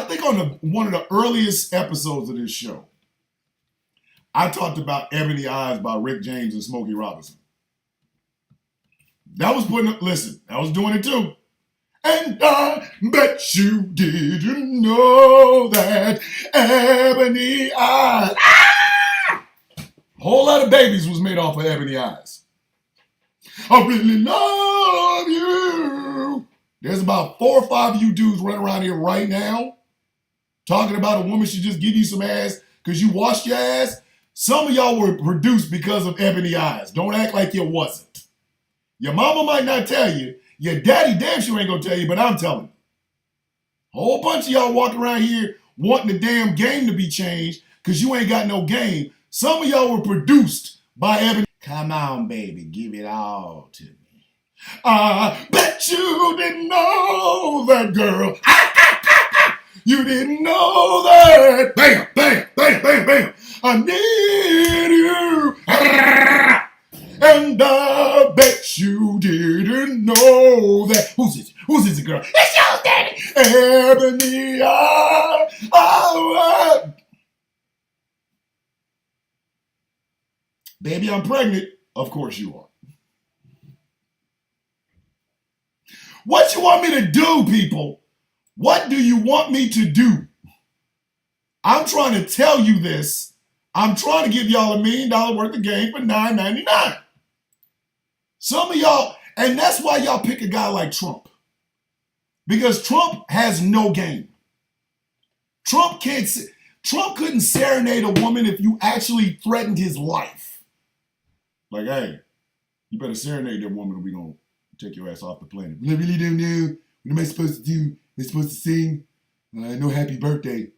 think on one of the earliest episodes of this show, I talked about Ebony Eyes by Rick James and Smokey Robinson. That was doing it too. And I bet you didn't know that Ebony Eyes. Ah! Whole lot of babies was made off of Ebony Eyes. I really love you. There's about 4 or 5 of you dudes running around here right now talking about a woman should just give you some ass because you washed your ass. Some of y'all were produced because of Ebony Eyes. Don't act like you wasn't. Your mama might not tell you. Your daddy damn sure ain't gonna tell you, but I'm telling you. A whole bunch of y'all walking around here wanting the damn game to be changed because you ain't got no game. Some of y'all were produced by Ebony. Come on, baby, give it all to me. I bet you didn't know that, girl. You didn't know that. Bam, bam, bam, bam, bam. I need you. And I bet you didn't know that. Who's this? Who's this girl? It's your daddy. Ebony, baby, I'm pregnant. Of course you are. What you want me to do, people? What do you want me to do? I'm trying to tell you this. I'm trying to give y'all $1 million worth of game for $9.99. Some of y'all, and that's why y'all pick a guy like Trump. Because Trump has no game. Trump couldn't serenade a woman if you actually threatened his life. Like, hey, you better serenade that woman or we gonna take your ass off the planet. I really don't know. What am I supposed to do? Am I supposed to sing? No happy birthday.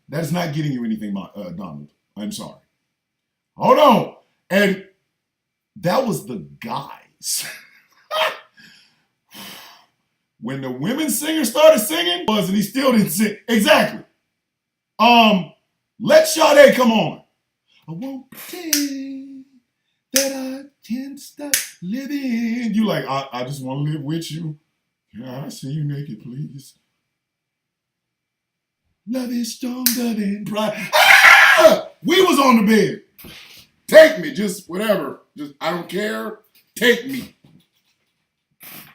That's not getting you anything, Donald. I'm sorry. Hold on. And that was the guys. When the women singers started singing, and he still didn't sing. Exactly. Let Sade come on. I won't pretend that I can't stop living. You like, I just want to live with you. Can I see you naked, please? Love is stronger than pride. Ah! We was on the bed. Take me, just whatever. Just I don't care. Take me.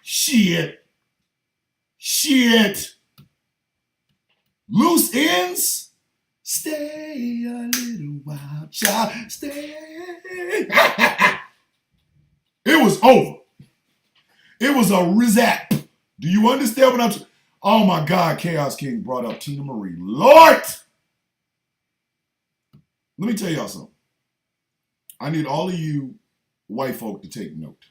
Shit. Loose ends. Stay a little while, child. Stay. It was over. It was a rizap. Do you understand what I'm saying? Oh my God, Chaos King brought up Tina Marie. Lord! Let me tell y'all something. I need all of you white folk to take note.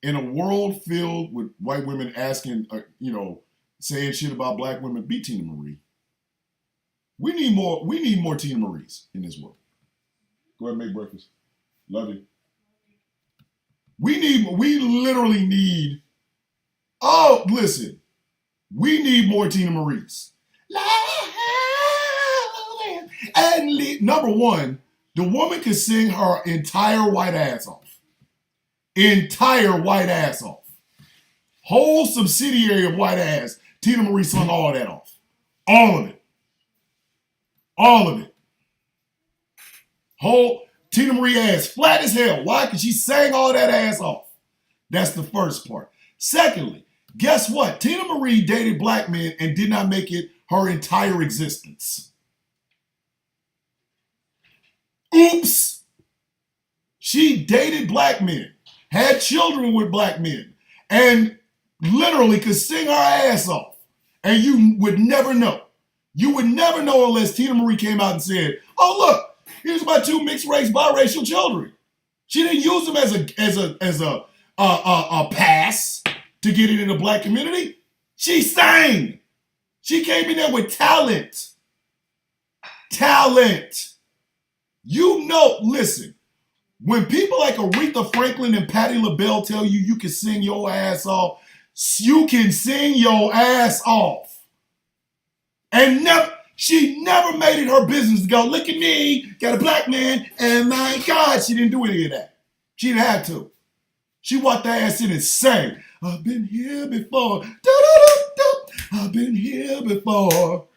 In a world filled with white women asking, saying shit about black women, be Tina Marie. We need more Tina Maries in this world. Go ahead and make breakfast. Love you. We literally need, we need more Tina Maries. And number one, the woman could sing her entire white ass off. Entire white ass off. Whole subsidiary of white ass. Tina Marie sung all that off. All of it. All of it. Whole Tina Marie ass flat as hell. Why? Because she sang all that ass off. That's the first part. Secondly, guess what? Tina Marie dated black men and did not make it her entire existence. Oops. She dated black men, had children with black men, and literally could sing her ass off. And you would never know. You would never know unless Tina Marie came out and said, oh, look, here's my two mixed race biracial children. She didn't use them as a pass to get into the black community. She sang. She came in there with talent. Talent. You know, listen, when people like Aretha Franklin and Patti LaBelle tell you you can sing your ass off, you can sing your ass off. And she never made it her business to go, look at me, got a black man, and my God, she didn't do any of that. She didn't have to. She walked her ass in and sang, I've been here before. I've been here before.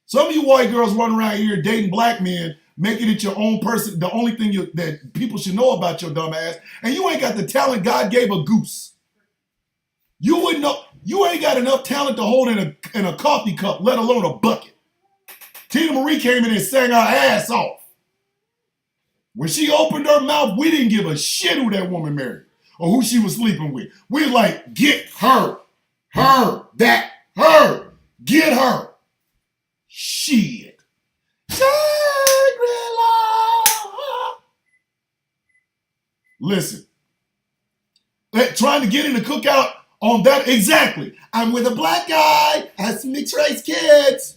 Some of you white girls running around here dating black men, making it your own person, the only thing that people should know about your dumb ass, and you ain't got the talent God gave a goose. You wouldn't know. You ain't got enough talent to hold in a coffee cup, let alone a bucket. Tina Marie came in and sang her ass off. When she opened her mouth, we didn't give a shit who that woman married or who she was sleeping with. We were like, get her, get her. Shit. Shangri-La. Listen, trying to get in the cookout on that, exactly. I'm with a black guy, I have some mixed race kids.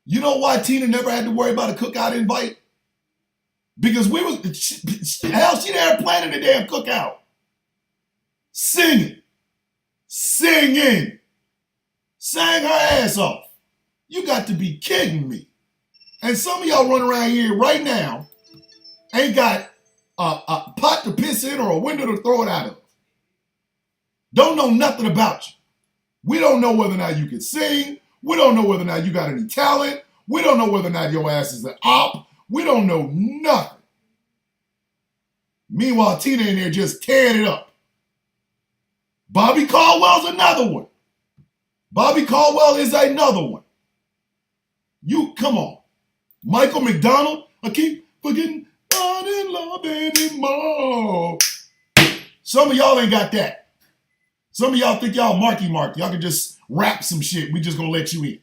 You know why Tina never had to worry about a cookout invite? Because she there planning the damn cookout. Singing. Sang her ass off. You got to be kidding me. And some of y'all running around here right now ain't got a pot to piss in or a window to throw it out of. Don't know nothing about you. We don't know whether or not you can sing. We don't know whether or not you got any talent. We don't know whether or not your ass is an op. We don't know nothing. Meanwhile, Tina in there just tearing it up. Bobby Caldwell's another one. Bobby Caldwell is another one. You, come on. Michael McDonald, I keep forgetting, not in love anymore. Some of y'all ain't got that. Some of y'all think y'all Marky Mark. Y'all can just rap some shit. We just gonna let you in.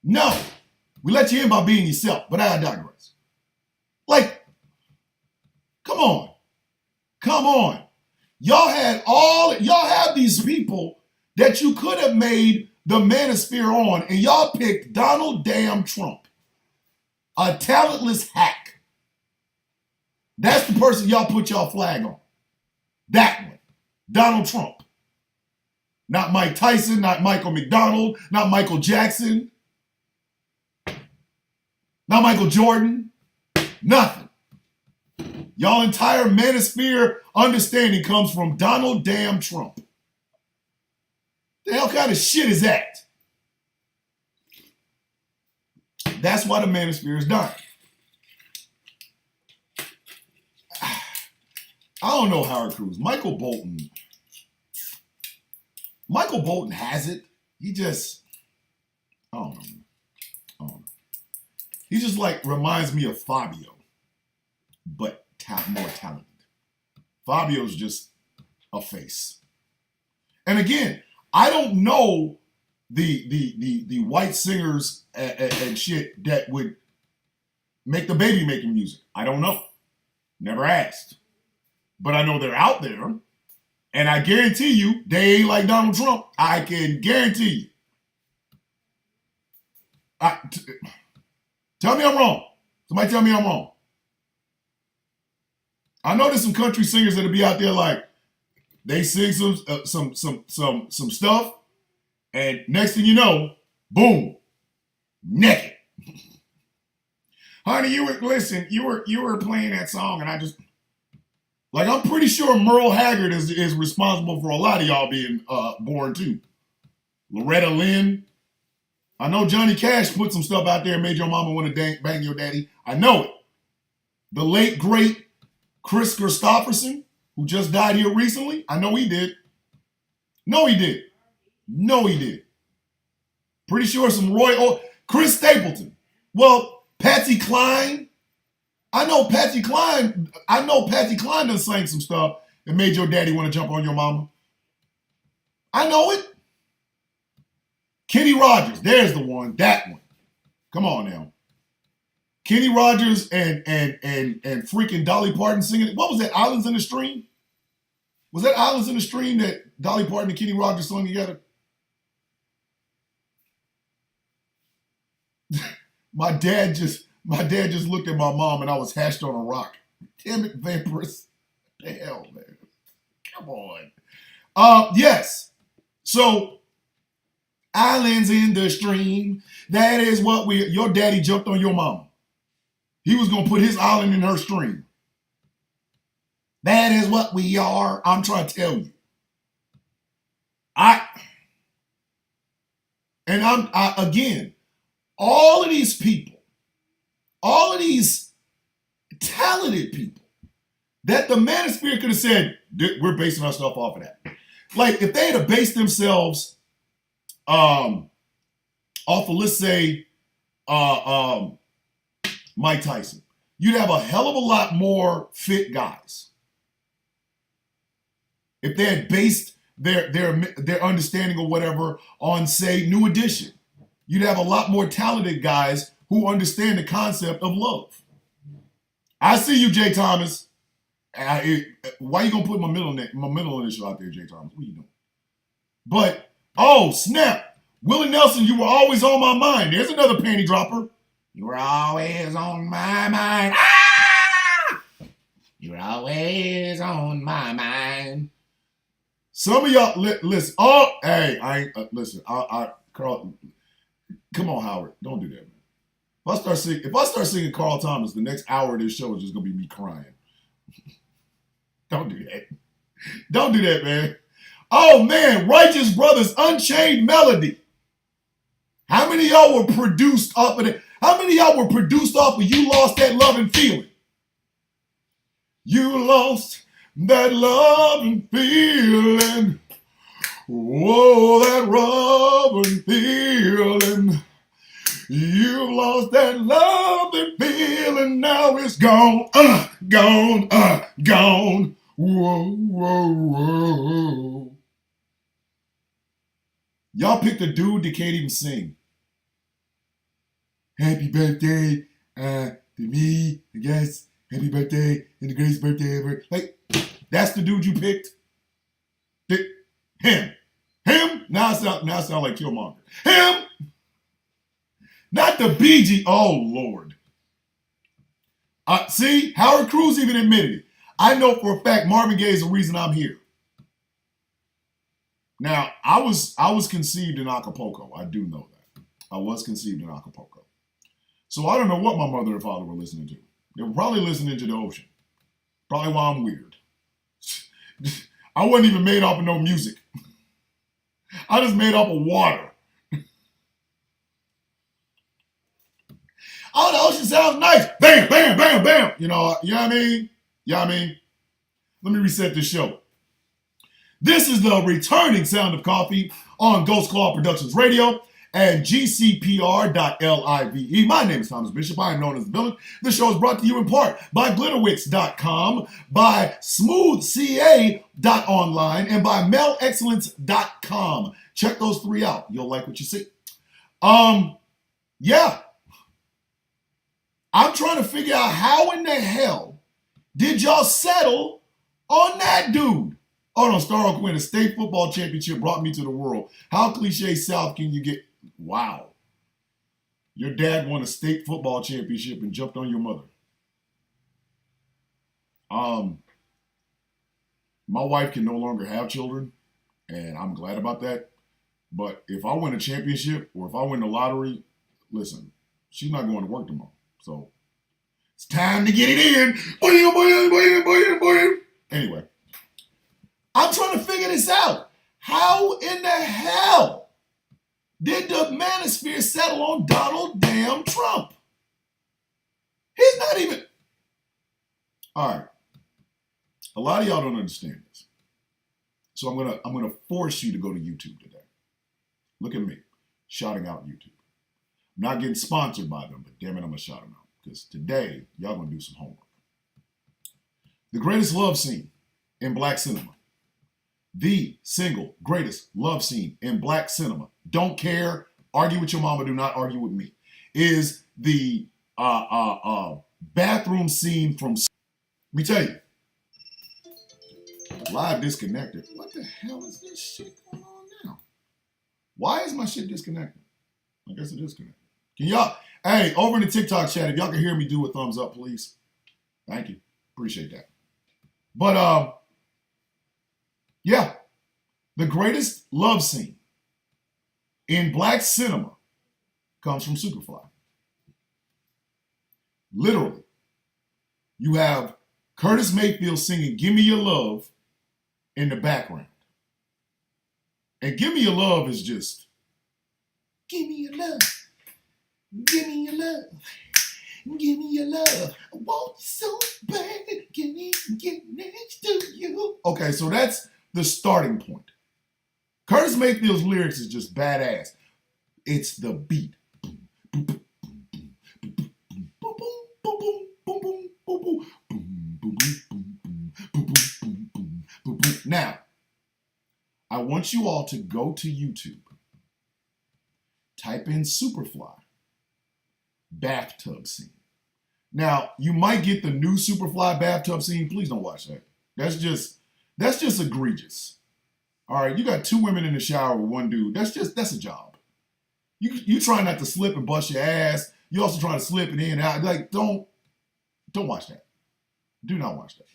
No. We let you in by being yourself, but I digress. Like, come on. Come on. Y'all have these people that you could have made the manosphere on, and y'all picked Donald damn Trump. A talentless hack. That's the person y'all put y'all flag on. That one. Donald Trump. Not Mike Tyson, not Michael McDonald, not Michael Jackson, not Michael Jordan, nothing. Y'all entire manosphere understanding comes from Donald damn Trump. The hell kind of shit is that? That's why the manosphere is dying. I don't know Howard Cruz. Michael Bolton has it. He just, I don't know. He just like reminds me of Fabio, but more talented. Fabio's just a face. And again, I don't know the white singers and shit that would make the baby making music. I don't know. Never asked. But I know they're out there. And I guarantee you, they ain't like Donald Trump. I can guarantee you. Tell me I'm wrong. Somebody tell me I'm wrong. I know there's some country singers that'll be out there like they sing some stuff, and next thing you know, boom, naked. Honey, you were playing that song, and I just like I'm pretty sure Merle Haggard is responsible for a lot of y'all being born too. Loretta Lynn. I know Johnny Cash put some stuff out there and made your mama want to bang your daddy. I know it. The late great Chris Christopherson, who just died here recently. I know he did. No, he did. No, he did. Pretty sure some Chris Stapleton. Well, Patsy Cline. I know Patsy Cline done sang some stuff that made your daddy want to jump on your mama. I know it. Kenny Rogers. There's the one. That one. Come on now. Kenny Rogers and freaking Dolly Parton singing. What was that? Islands in the Stream? Was that Islands in the Stream that Dolly Parton and Kenny Rogers sung together? My dad just looked at my mom and I was hashed on a rock. Damn it, Vampirous. The hell, man. Come on. Yes. So, Islands in the Stream. That is what your daddy jumped on your mama. He was going to put his island in her stream. That is what we are. I'm trying to tell you. Again, all of these people, all of these talented people that the Manosphere could have said, we're basing our stuff off of that. Like if they had based themselves off of, let's say, Mike Tyson, you'd have a hell of a lot more fit guys. If they had based their understanding or whatever on, say, New Edition, you'd have a lot more talented guys who understand the concept of love. I see you, Jay Thomas. Why you gonna put my middle initial out there, Jay Thomas? What are you doing? But, oh, snap. Willie Nelson, you were always on my mind. There's another panty dropper. You were always on my mind. Ah! You were always on my mind. Some of y'all, listen. Oh, hey, listen. Carl, come on, Howard. Don't do that, man. If I start singing Carl Thomas, the next hour of this show is just gonna be me crying. Don't do that. Don't do that, man. Oh man, Righteous Brothers, Unchained Melody. How many of y'all were produced off of it? How many of y'all were produced off of You Lost That Love and Feeling? You lost that love and feeling. Whoa, that love and feeling. You lost that love and feeling. Now it's gone, gone, gone. Whoa, whoa, whoa. Y'all picked a dude that can't even sing. Happy birthday to me, I guess. Happy birthday and the greatest birthday ever. Like, that's the dude you picked? Him. Now I sound like Killmonger. Him. Not the BG. Oh, Lord. See, Howard Cruz even admitted it. I know for a fact Marvin Gaye is the reason I'm here. Now, I was conceived in Acapulco. I do know that. I was conceived in Acapulco. So I don't know what my mother and father were listening to. They were probably listening to the ocean. Probably why I'm weird. I wasn't even made off of no music. I just made off of water. Oh, the ocean sounds nice. Bam, bam, bam, bam. You know what I mean? Let me reset this show. This is the returning Sound of Coffee on Ghost Claw Productions Radio and GCPR.live. My name is Thomas Bishop. I am known as the Villain. This show is brought to you in part by Glitterwix.com, by SmoothCA.online, and by MelExcellence.com. Check those three out. You'll like what you see. Yeah. I'm trying to figure out how in the hell did y'all settle on that dude? Oh no, Star Oak win a state football championship, brought me to the world. How cliche South can you get? Wow. Your dad won a state football championship and jumped on your mother. My wife can no longer have children, and I'm glad about that. But if I win a championship or if I win the lottery, listen, she's not going to work tomorrow. So It's time to get it in. Boing, boing, boing, boing, boing. Anyway, I'm trying to figure this out. How in the hell did the manosphere settle on Donald damn Trump? He's not even... All right. A lot of y'all don't understand this. So I'm gonna force you to go to YouTube today. Look at me, shouting out YouTube. I'm not getting sponsored by them, but damn it, I'm gonna shout them out. Because today, y'all gonna do some homework. The greatest love scene in black cinema. The single greatest love scene in black cinema. Don't care, argue with your mama, do not argue with me. Is the bathroom scene from... Let me tell you. Live disconnected. What the hell is this shit going on now? Why is my shit disconnected? I guess it is connected. Can y'all, hey, over in the TikTok chat, if y'all can hear me, do a thumbs up, please. Thank you. Appreciate that. But, yeah, the greatest love scene in black cinema comes from Superfly. Literally. You have Curtis Mayfield singing Give Me Your Love in the background. And Give Me Your Love is just, give me your love, give me your love, give me your love. I want you so bad, can even get next to you. Okay, so that's the starting point. Curtis Mayfield's lyrics is just badass. It's the beat. Now, I want you all to go to YouTube, type in Superfly, bathtub scene. Now, you might get the new Superfly bathtub scene. Please don't watch that. That's just egregious. All right, you got two women in the shower with one dude. That's a job. You try not to slip and bust your ass. You also trying to slip it in and out. Like, don't watch that. Do not watch that.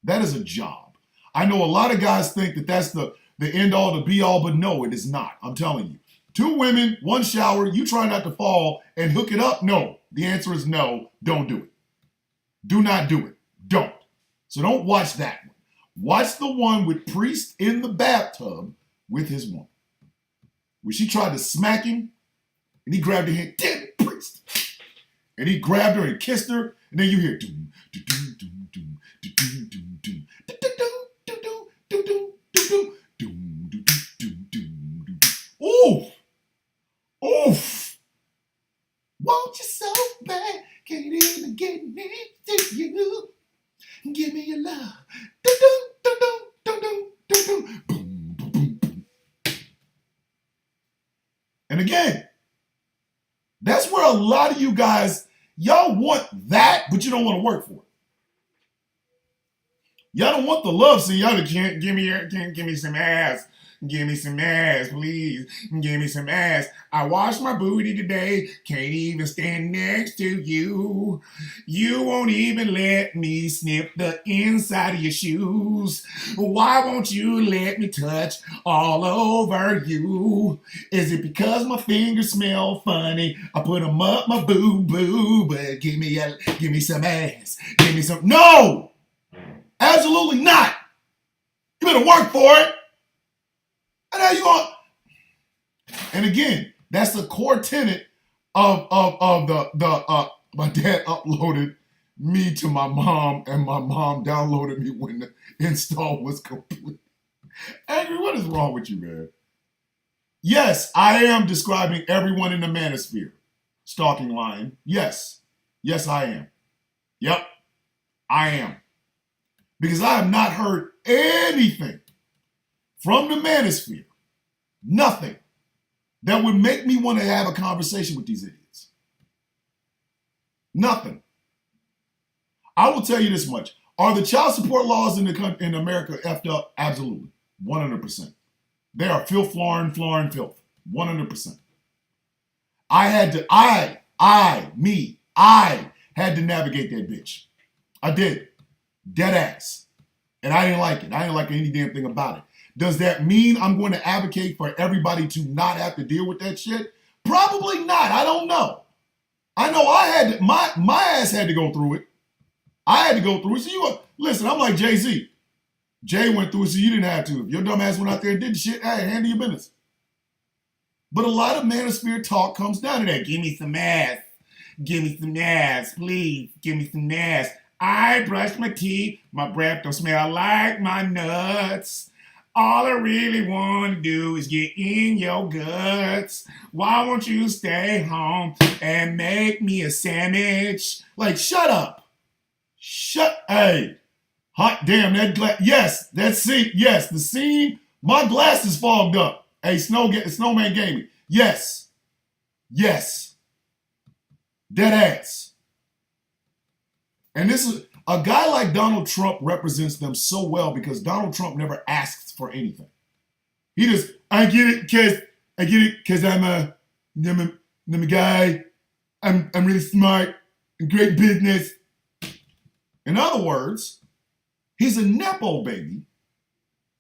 That is a job. I know a lot of guys think that that's the end all, the be all, but no, it is not. I'm telling you. Two women, one shower, you try not to fall and hook it up? No. The answer is no. Don't do it. Do not do it. Don't. So don't watch that one. Watch the one with Priest in the bathtub with his woman. Where she tried to smack him and he grabbed her hand. Damn it, Priest. And he grabbed her and kissed her. And then you hear doom, doom, doom, doom, doom, doom, doom, doom, doom, oof! Oof! Want you so bad, can't even get next to you. Give me your love. And again, that's where a lot of you guys, y'all want that, but you don't want to work for it. Y'all don't want the love scene. Y'all can't give me some ass. Give me some ass, please. Give me some ass. I washed my booty today. Can't even stand next to you. You won't even let me snip the inside of your shoes. Why won't you let me touch all over you? Is it because my fingers smell funny? I put them up my boo-boo, but give me some ass. Give me some... No! Absolutely not. You better work for it. And now you want. And again, that's the core tenet of the my dad uploaded me to my mom, and my mom downloaded me when the install was complete. Angry, what is wrong with you, man? Yes, I am describing everyone in the manosphere. Stalking lion. Yes. Yes, I am. Yep, I am. Because I have not heard anything from the manosphere, nothing, that would make me want to have a conversation with these idiots. Nothing. I will tell you this much. Are the child support laws in America effed up? Absolutely. 100%. They are filth, flooring, filth. 100%. I had to navigate that bitch. I did. Dead ass. And I didn't like it. I didn't like any damn thing about it. Does that mean I'm going to advocate for everybody to not have to deal with that shit? Probably not. I don't know. I know I had to, my ass had to go through it. I had to go through it. So listen, I'm like Jay-Z. Jay went through it, so you didn't have to. If your dumb ass went out there and did the shit, hey, handle your business. But a lot of manosphere talk comes down to that. Give me some ass. Give me some ass, please. Give me some ass. I brush my teeth. My breath don't smell like my nuts. All I really want to do is get in your guts. Why won't you stay home and make me a sandwich? Like, shut up. Hey. Hot damn, that glass. Yes, that scene. Yes, the scene. My glasses fogged up. Hey, Snowman gave me. Yes. Yes. Dead ass. And this is a guy like Donald Trump represents them so well because Donald Trump never asks for anything. He just, I get it because I'm a guy. I'm really smart and great business. In other words, he's a Nepo baby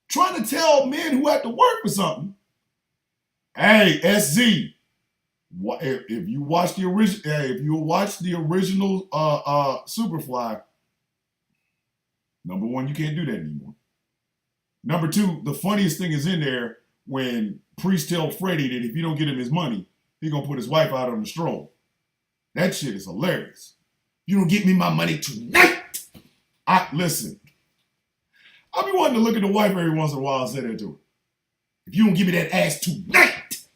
trying to tell men who have to work for something, hey, SZ, if you watch the original Superfly, number one, you can't do that anymore. Number two, the funniest thing is in there when Priest tells Freddie that if you don't get him his money, he's gonna put his wife out on the stroll. That shit is hilarious. You don't get me my money tonight. Listen. I be wanting to look at the wife every once in a while and say that to her. If you don't give me that ass tonight,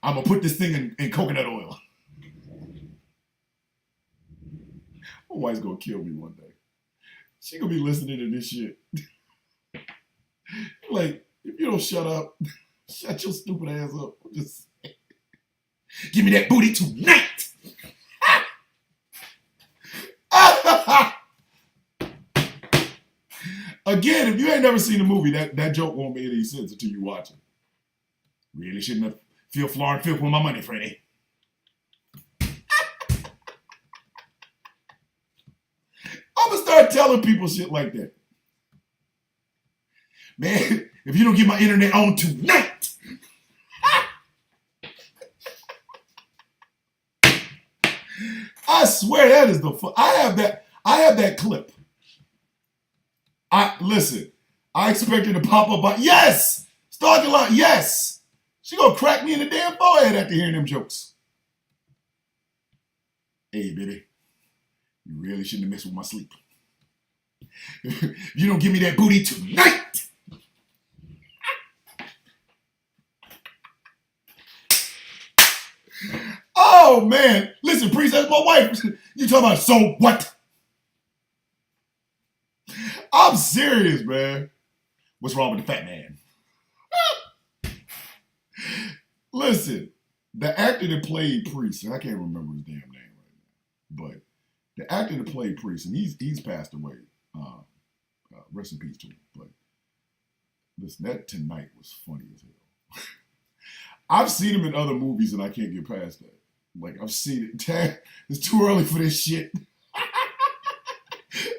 I'm going to put this thing in coconut oil. My wife's going to kill me one day. She going to be listening to this shit. Like, if you don't shut up, shut your stupid ass up. Just give me that booty tonight. Again, if you ain't never seen the movie, that joke won't make any sense until you watch it. Really shouldn't have feel Florida filth with my money, Freddie. I'm gonna start telling people shit like that. Man, if you don't get my internet on tonight, I swear that is the fun. I have that clip. Listen, I expected to pop up yes! Starting line, yes! She gonna crack me in the damn forehead after hearing them jokes. Hey, baby, you really shouldn't have messed with my sleep. You don't give me that booty tonight. Oh, man. Listen, Priest, that's my wife. You talking about so what? I'm serious, man. What's wrong with the fat man? Listen, the actor that played Priest, and I can't remember his damn name right now, but the actor that played Priest, and he's passed away. Rest in peace to him. But listen, that Tonight was funny as hell. I've seen him in other movies and I can't get past that. Like, I've seen it. Taz, it's too early for this shit.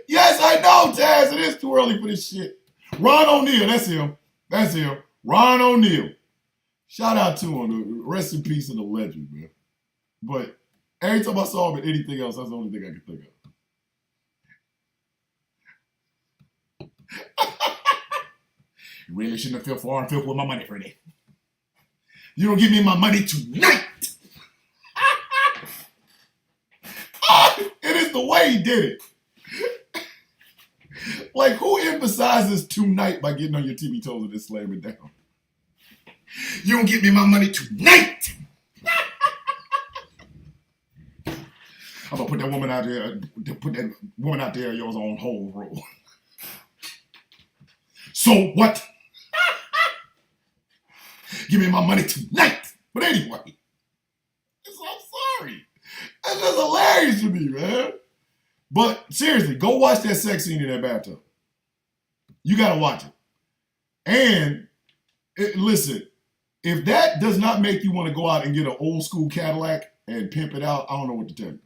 Yes, I know, Taz. It is too early for this shit. Ron O'Neal, that's him. That's him. Ron O'Neal. Shout out to him. Rest in peace and the legend, man. But every time I saw him in anything else, that's the only thing I could think of. You really shouldn't have filled foreign filth with my money, Freddie. You don't give me my money tonight. It is the way he did it. Like, who emphasizes tonight by getting on your tippy toes and then slamming it down? You don't give me my money tonight. I'm gonna put that woman out there, yours on hold roll. So what? Give me my money tonight. But anyway, I'm sorry. That's just hilarious to me, man. But seriously, go watch that sex scene in that bathtub. You gotta watch it. And listen, if that does not make you want to go out and get an old school Cadillac and pimp it out, I don't know what to tell you.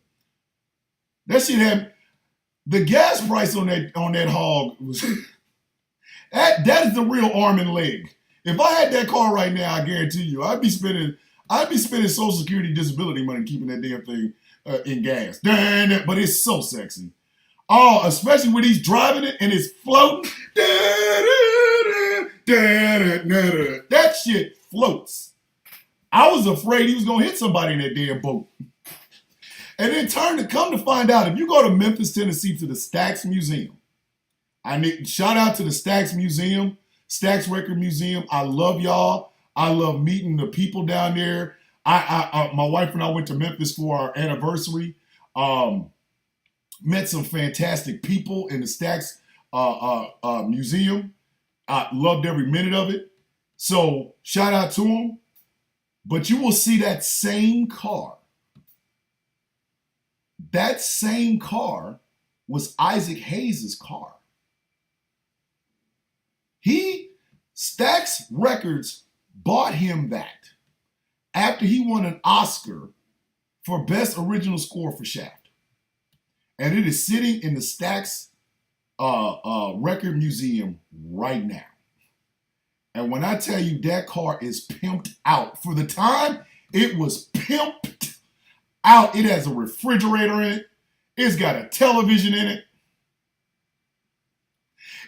That shit had the gas price on that hog was that is the real arm and leg. If I had that car right now, I guarantee you, I'd be spending I'd be spending Social Security disability money keeping that damn thing in gas. But it's so sexy. Oh, especially when he's driving it and it's floating. That shit floats. I was afraid he was going to hit somebody in that damn boat. And then come to find out, if you go to Memphis, Tennessee, to the Stax Museum, shout out to the Stax Museum, Stax Record Museum. I love y'all. I love meeting the people down there. My wife and I went to Memphis for our anniversary. Met some fantastic people in the Stax Museum. I loved every minute of it. So shout out to them. But you will see that same car. That same car was Isaac Hayes' car. Stax Records bought him that after he won an Oscar for Best Original Score for Shaft. And it is sitting in the Stax Record Museum right now. And when I tell you that car is pimped out, for the time, it was pimped out. It has a refrigerator in it. It's got a television in it.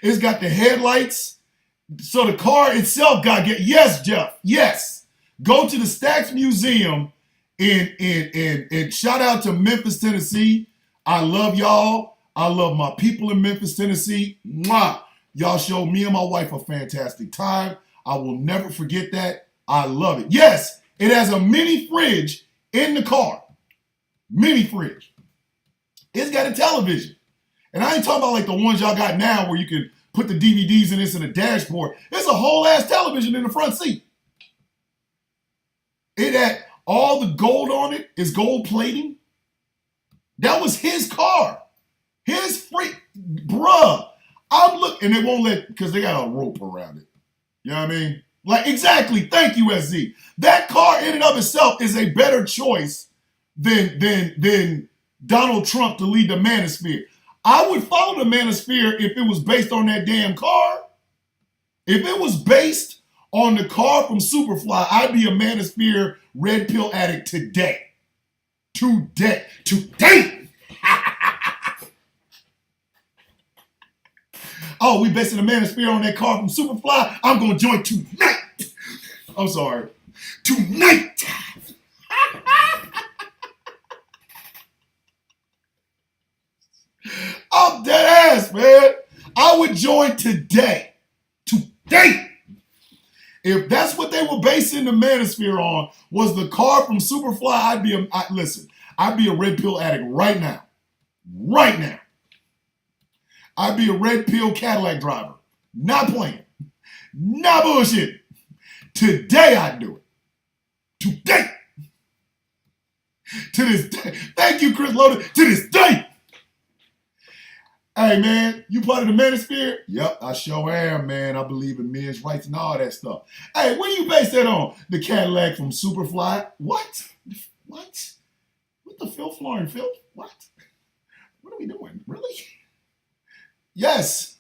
It's got the headlights. So the car itself yes, Jeff, yes. Go to the Stax Museum and shout out to Memphis, Tennessee. I love y'all. I love my people in Memphis, Tennessee. Mwah. Y'all showed me and my wife a fantastic time. I will never forget that. I love it. Yes, it has a mini fridge in the car. Mini fridge. It's got a television. And I ain't talking about like the ones y'all got now where you can put the DVDs in this in a dashboard. It's a whole ass television in the front seat. It had all the gold on it. Is gold plating. That was his car. His free, bruh. I'm looking, and they won't let, because they got a rope around it. You know what I mean? Like, exactly. Thank you, SZ. That car in and of itself is a better choice than Donald Trump to lead the Manosphere. I would follow the Manosphere if it was based on that damn car. If it was based on the car from Superfly, I'd be a Manosphere red pill addict today. Today. Oh, we basing the Manosphere on that car from Superfly? I'm going to join tonight. I'm sorry. Tonight. I'm dead ass, man. I would join today. Today. If that's what they were basing the Manosphere on, was the car from Superfly, I'd be a red pill addict right now. Right now. I'd be a red pill Cadillac driver. Not playing. Not bullshit. Today I'd do it. Today. To this day. Thank you, Chris Loder. To this day. Hey, man, you part of the Manosphere? Yep, I sure am, man. I believe in men's rights and all that stuff. Hey, what do you base that on? The Cadillac from Superfly? What? What the filth, Lauren filth? What? What are we doing? Really? Yes.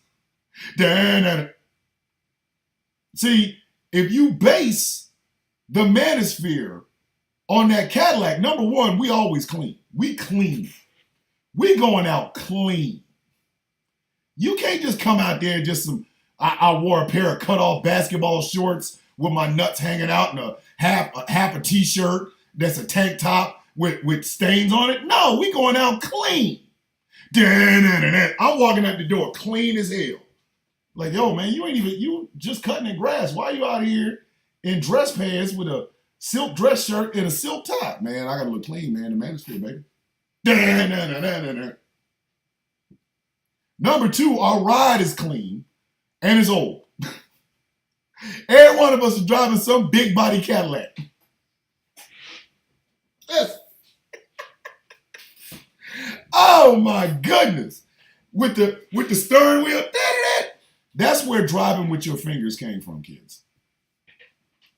See, if you base the Manosphere on that Cadillac, number one, we always clean. We clean. We going out clean. You can't just come out there and just I wore a pair of cut-off basketball shorts with my nuts hanging out and a half a t-shirt that's a tank top with stains on it. No, we going out clean. I'm walking out the door clean as hell. Like, yo, man, you just cutting the grass. Why are you out here in dress pants with a silk dress shirt and a silk top? Man, I gotta look clean, man. The Manosphere, baby. Number two, our ride is clean and it's old. Every one of us is driving some big body Cadillac. Yes. Oh my goodness. With the steering wheel. That's where driving with your fingers came from, kids.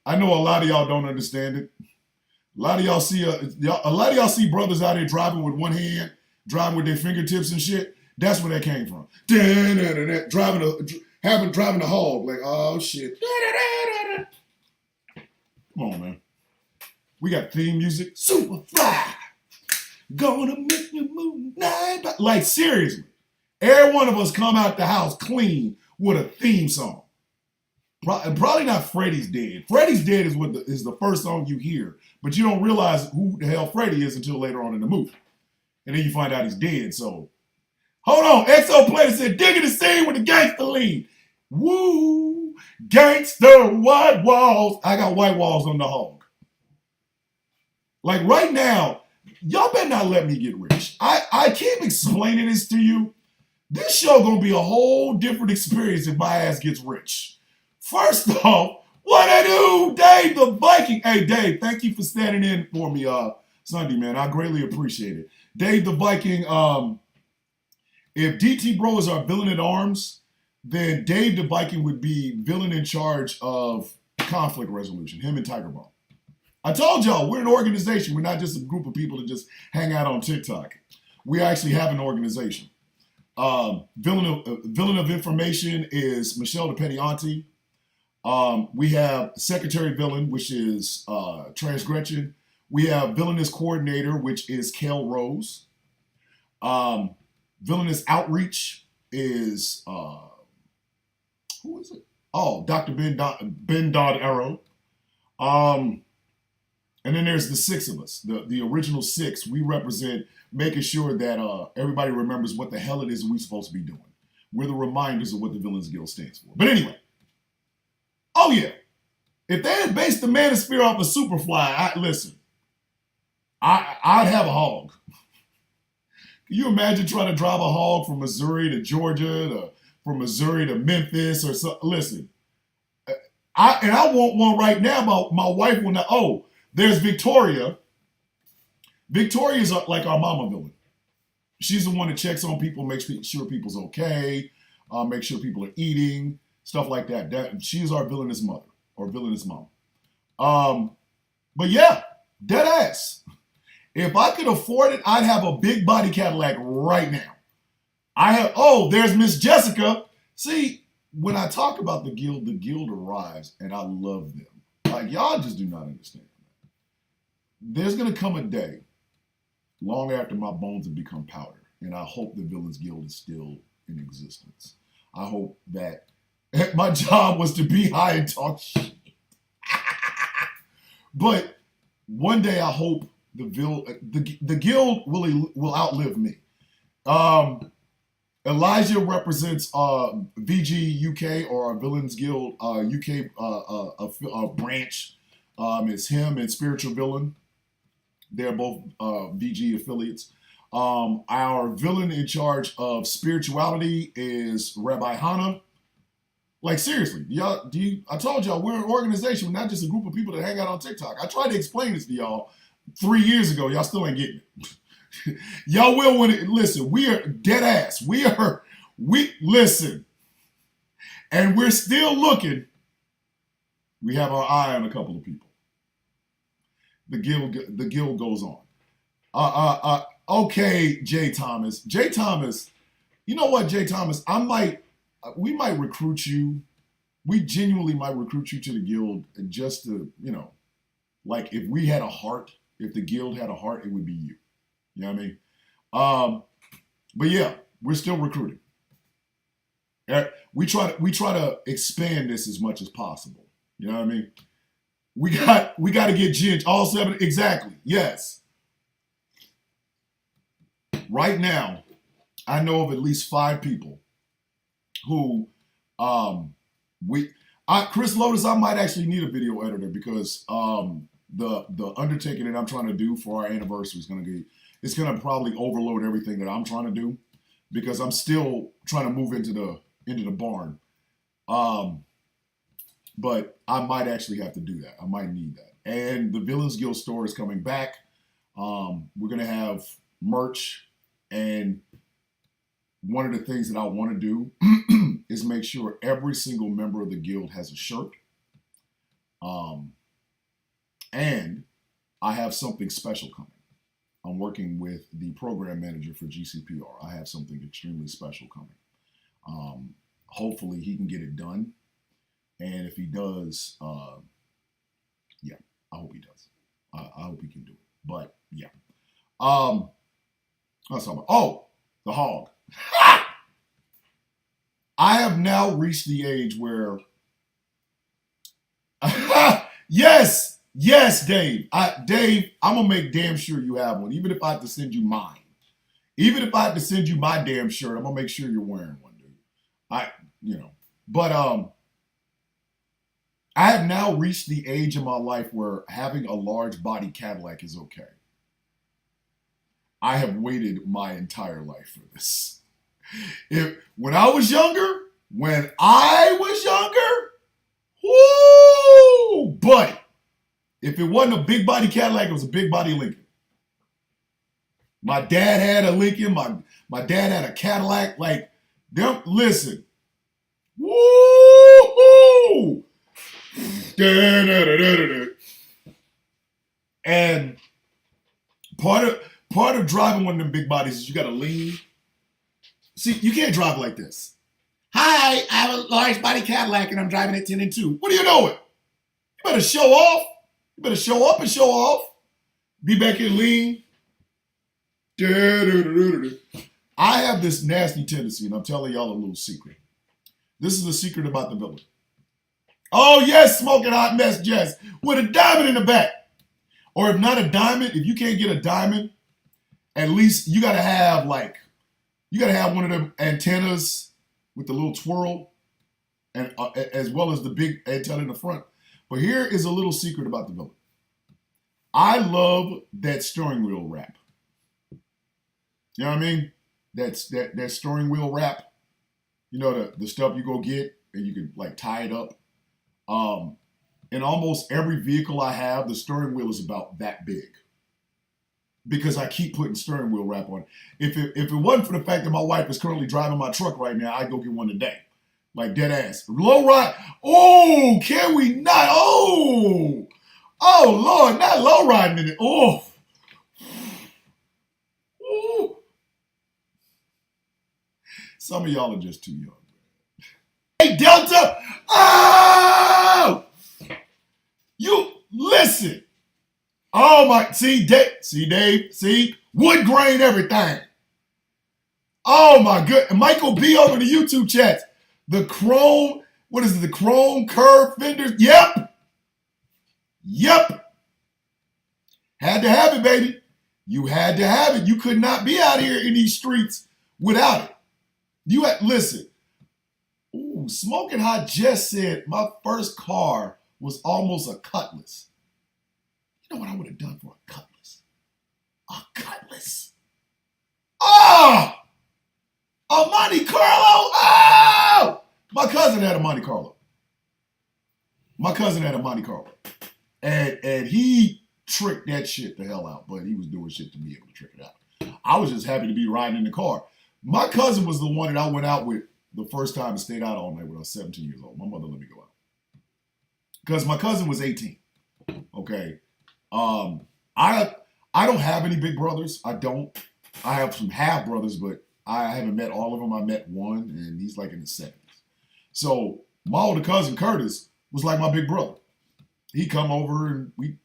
I know a lot of y'all don't understand it. A lot of y'all see brothers out here driving with one hand, driving with their fingertips and shit. That's where that came from. Driving the hog. Like, oh shit. Come on, man. We got theme music. Superfly. Gonna make you move. Like, seriously. Every one of us come out the house clean with a theme song. Probably not Freddie's Dead. Freddie's Dead is the first song you hear, but you don't realize who the hell Freddie is until later on in the movie. And then you find out he's dead. So, hold on. XO Player said, digging the scene with the gangster lead. Woo! Gangster white walls. I got white walls on the hog. Like right now, y'all better not let me get rich. I keep explaining this to you. This show gonna be a whole different experience if my ass gets rich. First off, what I do, Dave the Viking. Hey, Dave, thank you for standing in for me Sunday, man. I greatly appreciate it. Dave the Viking, if DT Bro is our villain at arms, then Dave the Viking would be villain in charge of conflict resolution, him and Tiger Ball. I told y'all, we're an organization. We're not just a group of people that just hang out on TikTok. We actually have an organization. Villain of information is Michelle the Petty Auntie. We have secretary villain, which is Transgretchen. We have villainous coordinator, which is Kel Rose. Villainous outreach is who is it? Oh, Dr. Ben Dodd Arrow. And then there's the six of us, the original six. We represent making sure that everybody remembers what the hell it is we're supposed to be doing. We're the reminders of what the Villains Guild stands for. But anyway, oh yeah, if they had based the Manosphere off of Superfly, I'd have a hog. Can you imagine trying to drive a hog from Missouri to Georgia, from Missouri to Memphis or so? Listen, I want one right now. My wife will not. Oh, there's Victoria. Victoria's like our mama villain. She's the one that checks on people, makes sure people's okay, make sure people are eating, stuff like that. She's our villainous mother or villainous mom. But yeah, dead ass. If I could afford it, I'd have a big body Cadillac right now. There's Miss Jessica. See, when I talk about the guild arrives, and I love them. Like, y'all just do not understand. There's going to come a day, long after my bones have become powder, and I hope the Villains Guild is still in existence. I hope that my job was to be high and talk shit. But one day I hope the guild will outlive me. Elijah represents VG UK, or our Villains Guild UK branch. It's him and Spiritual Villain. They're both VG affiliates. Our villain in charge of spirituality is Rabbi Hana. Like, seriously, I told y'all, we're an organization, we're not just a group of people that hang out on TikTok. I tried to explain this to y'all 3 years ago. Y'all still ain't getting it. Y'all will when it, listen, we are dead ass. Listen. And we're still looking. We have our eye on a couple of people. The guild goes on. Okay, Jay Thomas. Jay Thomas, you know what, Jay Thomas? We might recruit you. We genuinely might recruit you to the guild just to, like if we had a heart, if the guild had a heart, it would be you. You know what I mean? But yeah, we're still recruiting. We try to expand this as much as possible. You know what I mean? We got to get Ginge, all 7, exactly, yes. Right now, I know of at least 5 people who, Chris Lotus, I might actually need a video editor because the undertaking that I'm trying to do for our anniversary it's gonna probably overload everything that I'm trying to do because I'm still trying to move into the barn. But I might actually have to do that. I might need that. And the Villains Guild store is coming back. We're going to have merch. And one of the things that I want to do is make sure every single member of the guild has a shirt. And I have something special coming. I'm working with the program manager for GCPR. I have something extremely special coming. Hopefully he can get it done. And if he does, I hope he does. I hope he can do it. But yeah. Let's talk about. Oh, the hog. I have now reached the age where. Yes, Dave. Dave, I'm gonna make damn sure you have one, even if I have to send you mine. Even if I have to send you my damn shirt, I'm gonna make sure you're wearing one, dude. But I have now reached the age in my life where having a large body Cadillac is okay. I have waited my entire life for this. When I was younger, whoo, buddy. If it wasn't a big body Cadillac, it was a big body Lincoln. My dad had a Lincoln. My dad had a Cadillac. Like, listen. Woo! And part of driving one of them big bodies is you got to lean. See, you can't drive like this. Hi, I have a large body Cadillac and I'm driving at 10 and 2. What are you doing? You better show off. You better show up and show off. Be back here lean. I have this nasty tendency, and I'm telling y'all a little secret. This is a secret about the villain. Oh, yes, smoking hot mess, Jess, with a diamond in the back. Or if not a diamond, if you can't get a diamond, at least you got to have one of them antennas with the little twirl, and as well as the big antenna in the front. But here is a little secret about the villain. I love that steering wheel wrap. You know what I mean? That steering wheel wrap. You know, the stuff you go get and you can like tie it up. In almost every vehicle I have, the steering wheel is about that big. Because I keep putting steering wheel wrap on. If it wasn't for the fact that my wife is currently driving my truck right now, I'd go get one today. Like dead ass. Low ride. Oh, can we not? Oh, Lord, not low riding in it. Oh. Ooh. Some of y'all are just too young. Hey, Delta. Oh! You listen. Oh my, see Dave, wood grain everything. Oh my good, Michael B over the YouTube chats. The chrome, what is it, the chrome curved fenders? Yep. Had to have it, baby. You had to have it. You could not be out here in these streets without it. Listen. Ooh, Smoking Hot just said my first car was almost a Cutlass. You know what I would have done for a Cutlass? A Cutlass. Oh! A Monte Carlo. Oh! My cousin had a Monte Carlo. And he tricked that shit the hell out, but he was doing shit to be able to trick it out. I was just happy to be riding in the car. My cousin was the one that I went out with the first time and stayed out all night when I was 17 years old. My mother let me go out. Because my cousin was 18. Okay. I don't have any big brothers. I don't. I have some half brothers, but I haven't met all of them. I met one, and he's like in his 70s. So my older cousin Curtis was like my big brother. He'd come over and we'd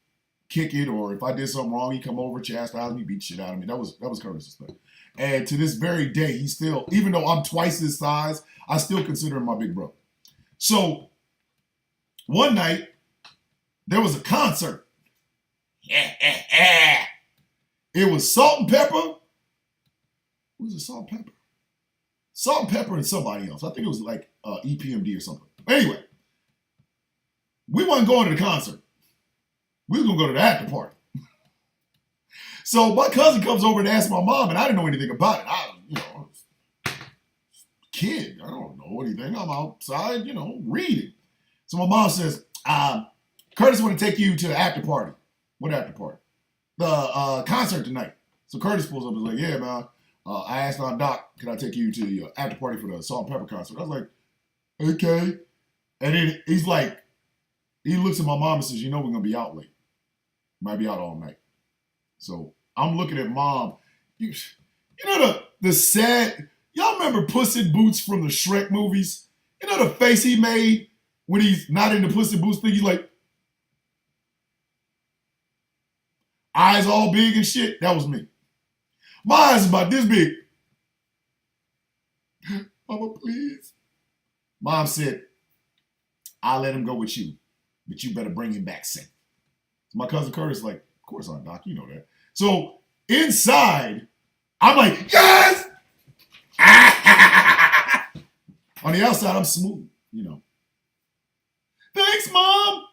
kick it, or if I did something wrong, he'd come over, chastise me, beat shit out of me. That was Curtis's thing. And to this very day, he still, even though I'm twice his size, I still consider him my big brother. So one night, there was a concert. It was Salt and Pepper. Who was it? Salt and Pepper? Salt and Pepper and somebody else. I think it was like EPMD or something. Anyway, we wasn't going to the concert. We was going to go to the after party. So my cousin comes over and asks my mom, and I didn't know anything about it. I was kid. I don't know anything. I'm outside, reading. So my mom says, Curtis want to take you to the after party. What after party? The concert tonight. So Curtis pulls up and is like, yeah, man. I asked my doc, can I take you to the after party for the Salt and Pepper concert? I was like, okay. And then he's like, he looks at my mom and says, we're going to be out late. Might be out all night. So I'm looking at mom. You know the sad, y'all remember Puss in Boots from the Shrek movies? You know the face he made when he's not in the Puss in Boots thing? He's like, Eyes all big and shit. That was me. My eyes about this big. Mama, please. Mom said, I'll let him go with you, but you better bring him back safe. So my cousin Curtis like, of course not, Doc, you know that. So inside, I'm like, yes! On the outside, I'm smooth, you know. Thanks, Mom.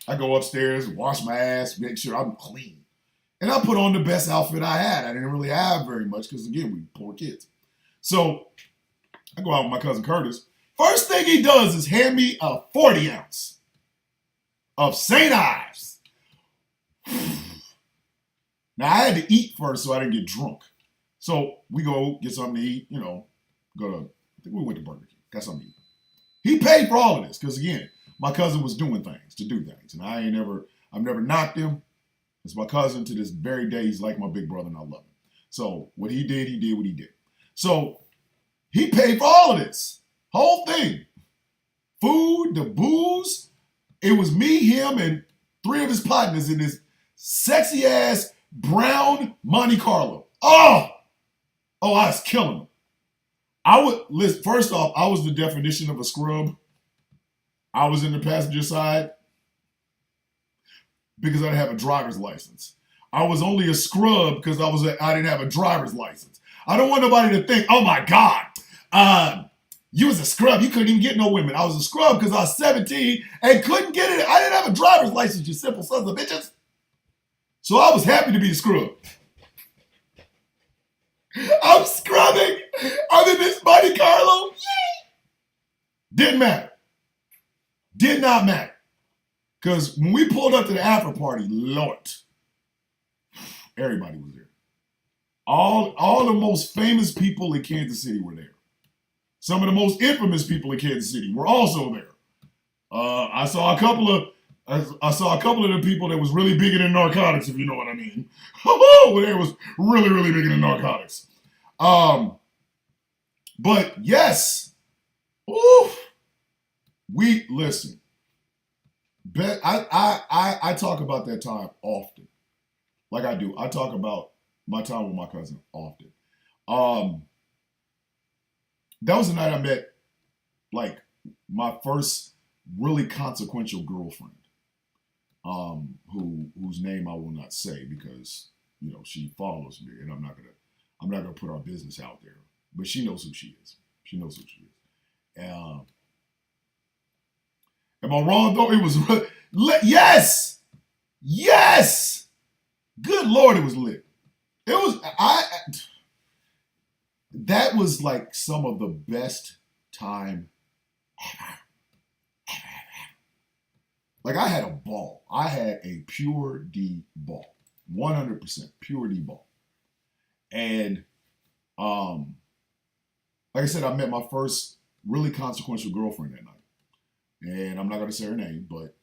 I go upstairs, wash my ass, make sure I'm clean. And I put on the best outfit I had. I didn't really have very much because, again, we poor kids. So I go out with my cousin Curtis. First thing he does is hand me a 40 ounce of St. Ives. Now, I had to eat first so I didn't get drunk. So we go get something to eat, you know, go to, I think we went to Burger King, got something to eat. He paid for all of this because, again, my cousin was doing things to do things. And I've never knocked him. It's my cousin to this very day. He's like my big brother and I love him. So what he did what he did. So he paid for all of this. Whole thing. Food, the booze. It was me, him, and 3 of his partners in this sexy ass brown Monte Carlo. Oh, I was killing him. First off, I was the definition of a scrub. I was in the passenger side because I didn't have a driver's license. I was only a scrub because I didn't have a driver's license. I don't want nobody to think, oh my God, you was a scrub. You couldn't even get no women. I was a scrub because I was 17 and couldn't get it. I didn't have a driver's license, you simple sons of bitches. So I was happy to be a scrub. I'm scrubbing. I'm in this Monte Carlo. Yay! Didn't matter. Did not matter. Because when we pulled up to the after party, Lord, everybody was there. All the most famous people in Kansas City were there. Some of the most infamous people in Kansas City were also there. I saw a couple of the people that was really big in narcotics, if you know what I mean. They was really, really big in narcotics. But yes, listen. I talk about that time often. Like I do. I talk about my time with my cousin often. That was the night I met, like, my first really consequential girlfriend, whose name I will not say because, you know, she follows me and I'm not gonna put our business out there. But she knows who she is. She knows who she is. Am I wrong though? It was yes, yes. Good Lord, it was lit. It was that was like some of the best time ever. Like I had a ball. I had a pure D ball. 100% pure D ball. And like I said, I met my first really consequential girlfriend that night. And I'm not going to say her name, but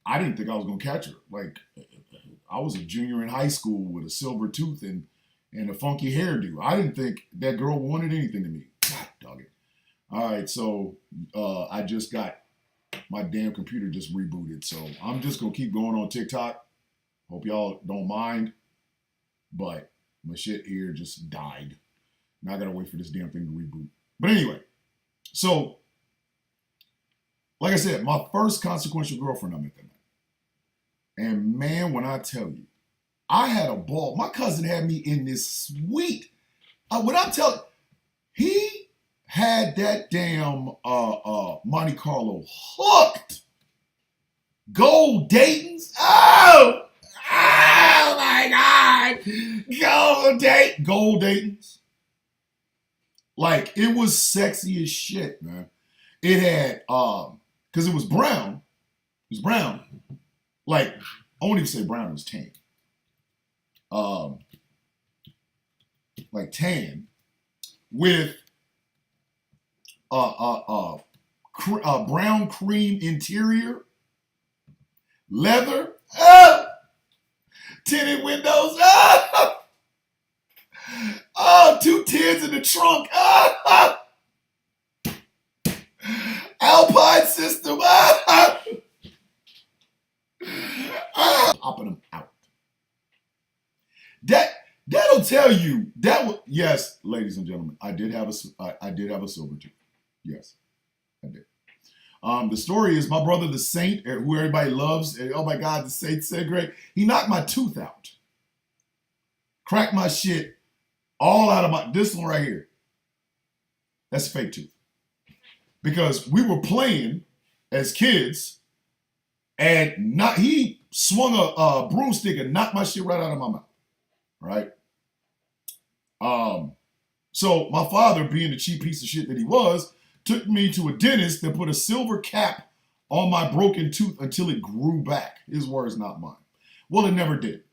I didn't think I was going to catch her. Like, I was a junior in high school with a silver tooth and a funky hairdo. I didn't think that girl wanted anything to me. God, dog it. All right, so I just got my damn computer just rebooted. So I'm just going to keep going on TikTok. Hope y'all don't mind. But my shit here just died. Now I got to wait for this damn thing to reboot. But anyway, so like I said, my first consequential girlfriend I met that night. And man, when I tell you, I had a ball. My cousin had me in this suite. When I tell you, he had that damn Monte Carlo hooked. Gold Dayton's. Oh my God. Gold Dayton's. Like, it was sexy as shit, man. It had, because it was brown. It was brown. Like, I won't even say brown, it was tan. Like tan with brown cream interior, leather, tinted windows, 2 tins in the trunk, Alpine system, popping them out. tell you that was, yes, ladies and gentlemen, I did have I did have a silver tooth. Yes, I did. The story is my brother, the Saint, who everybody loves. And, oh my God, the Saint said great. He knocked my tooth out, cracked my shit all out of my, this one right here. That's a fake tooth. Because we were playing as kids and he swung a broomstick and knocked my shit right out of my mouth. Right? So my father, being the cheap piece of shit that he was, took me to a dentist that put a silver cap on my broken tooth until it grew back. His words, not mine. Well, it never did.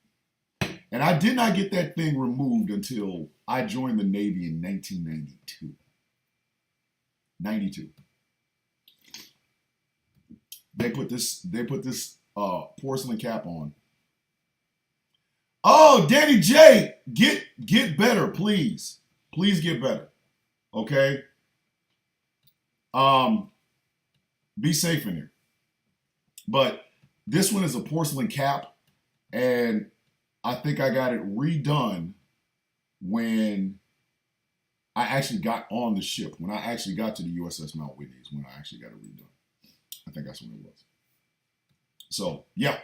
And I did not get that thing removed until I joined the Navy in 1992. 92. They put this porcelain cap on. Oh, Danny J, get better, please. Please get better. Okay? Be safe in here. But this one is a porcelain cap, and I think I got it redone when I actually got on the ship. When I actually got to the USS Mount Whitney is when I actually got it redone. I think that's when it was. So, yeah,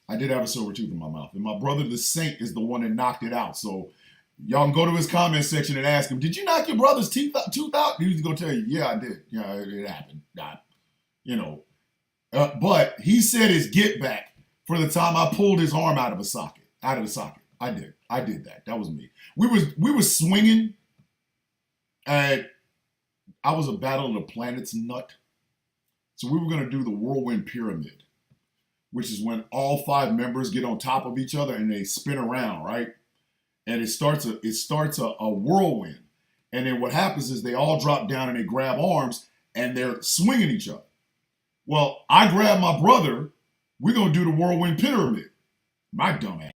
I did have a silver tooth in my mouth. And my brother, the Saint, is the one that knocked it out. So, y'all can go to his comment section and ask him, did you knock your brother's tooth out? He's going to tell you, yeah, I did. Yeah, it happened. But he said his get back for the time I pulled his arm out of the socket. I did. I did that. That was me. We were swinging, and I was a Battle of the Planets nut. So we were going to do the whirlwind pyramid, which is when all 5 members get on top of each other and they spin around, right? And it starts a whirlwind. And then what happens is they all drop down and they grab arms and they're swinging each other. Well, I grabbed my brother. We're going to do the whirlwind pyramid. My dumb ass.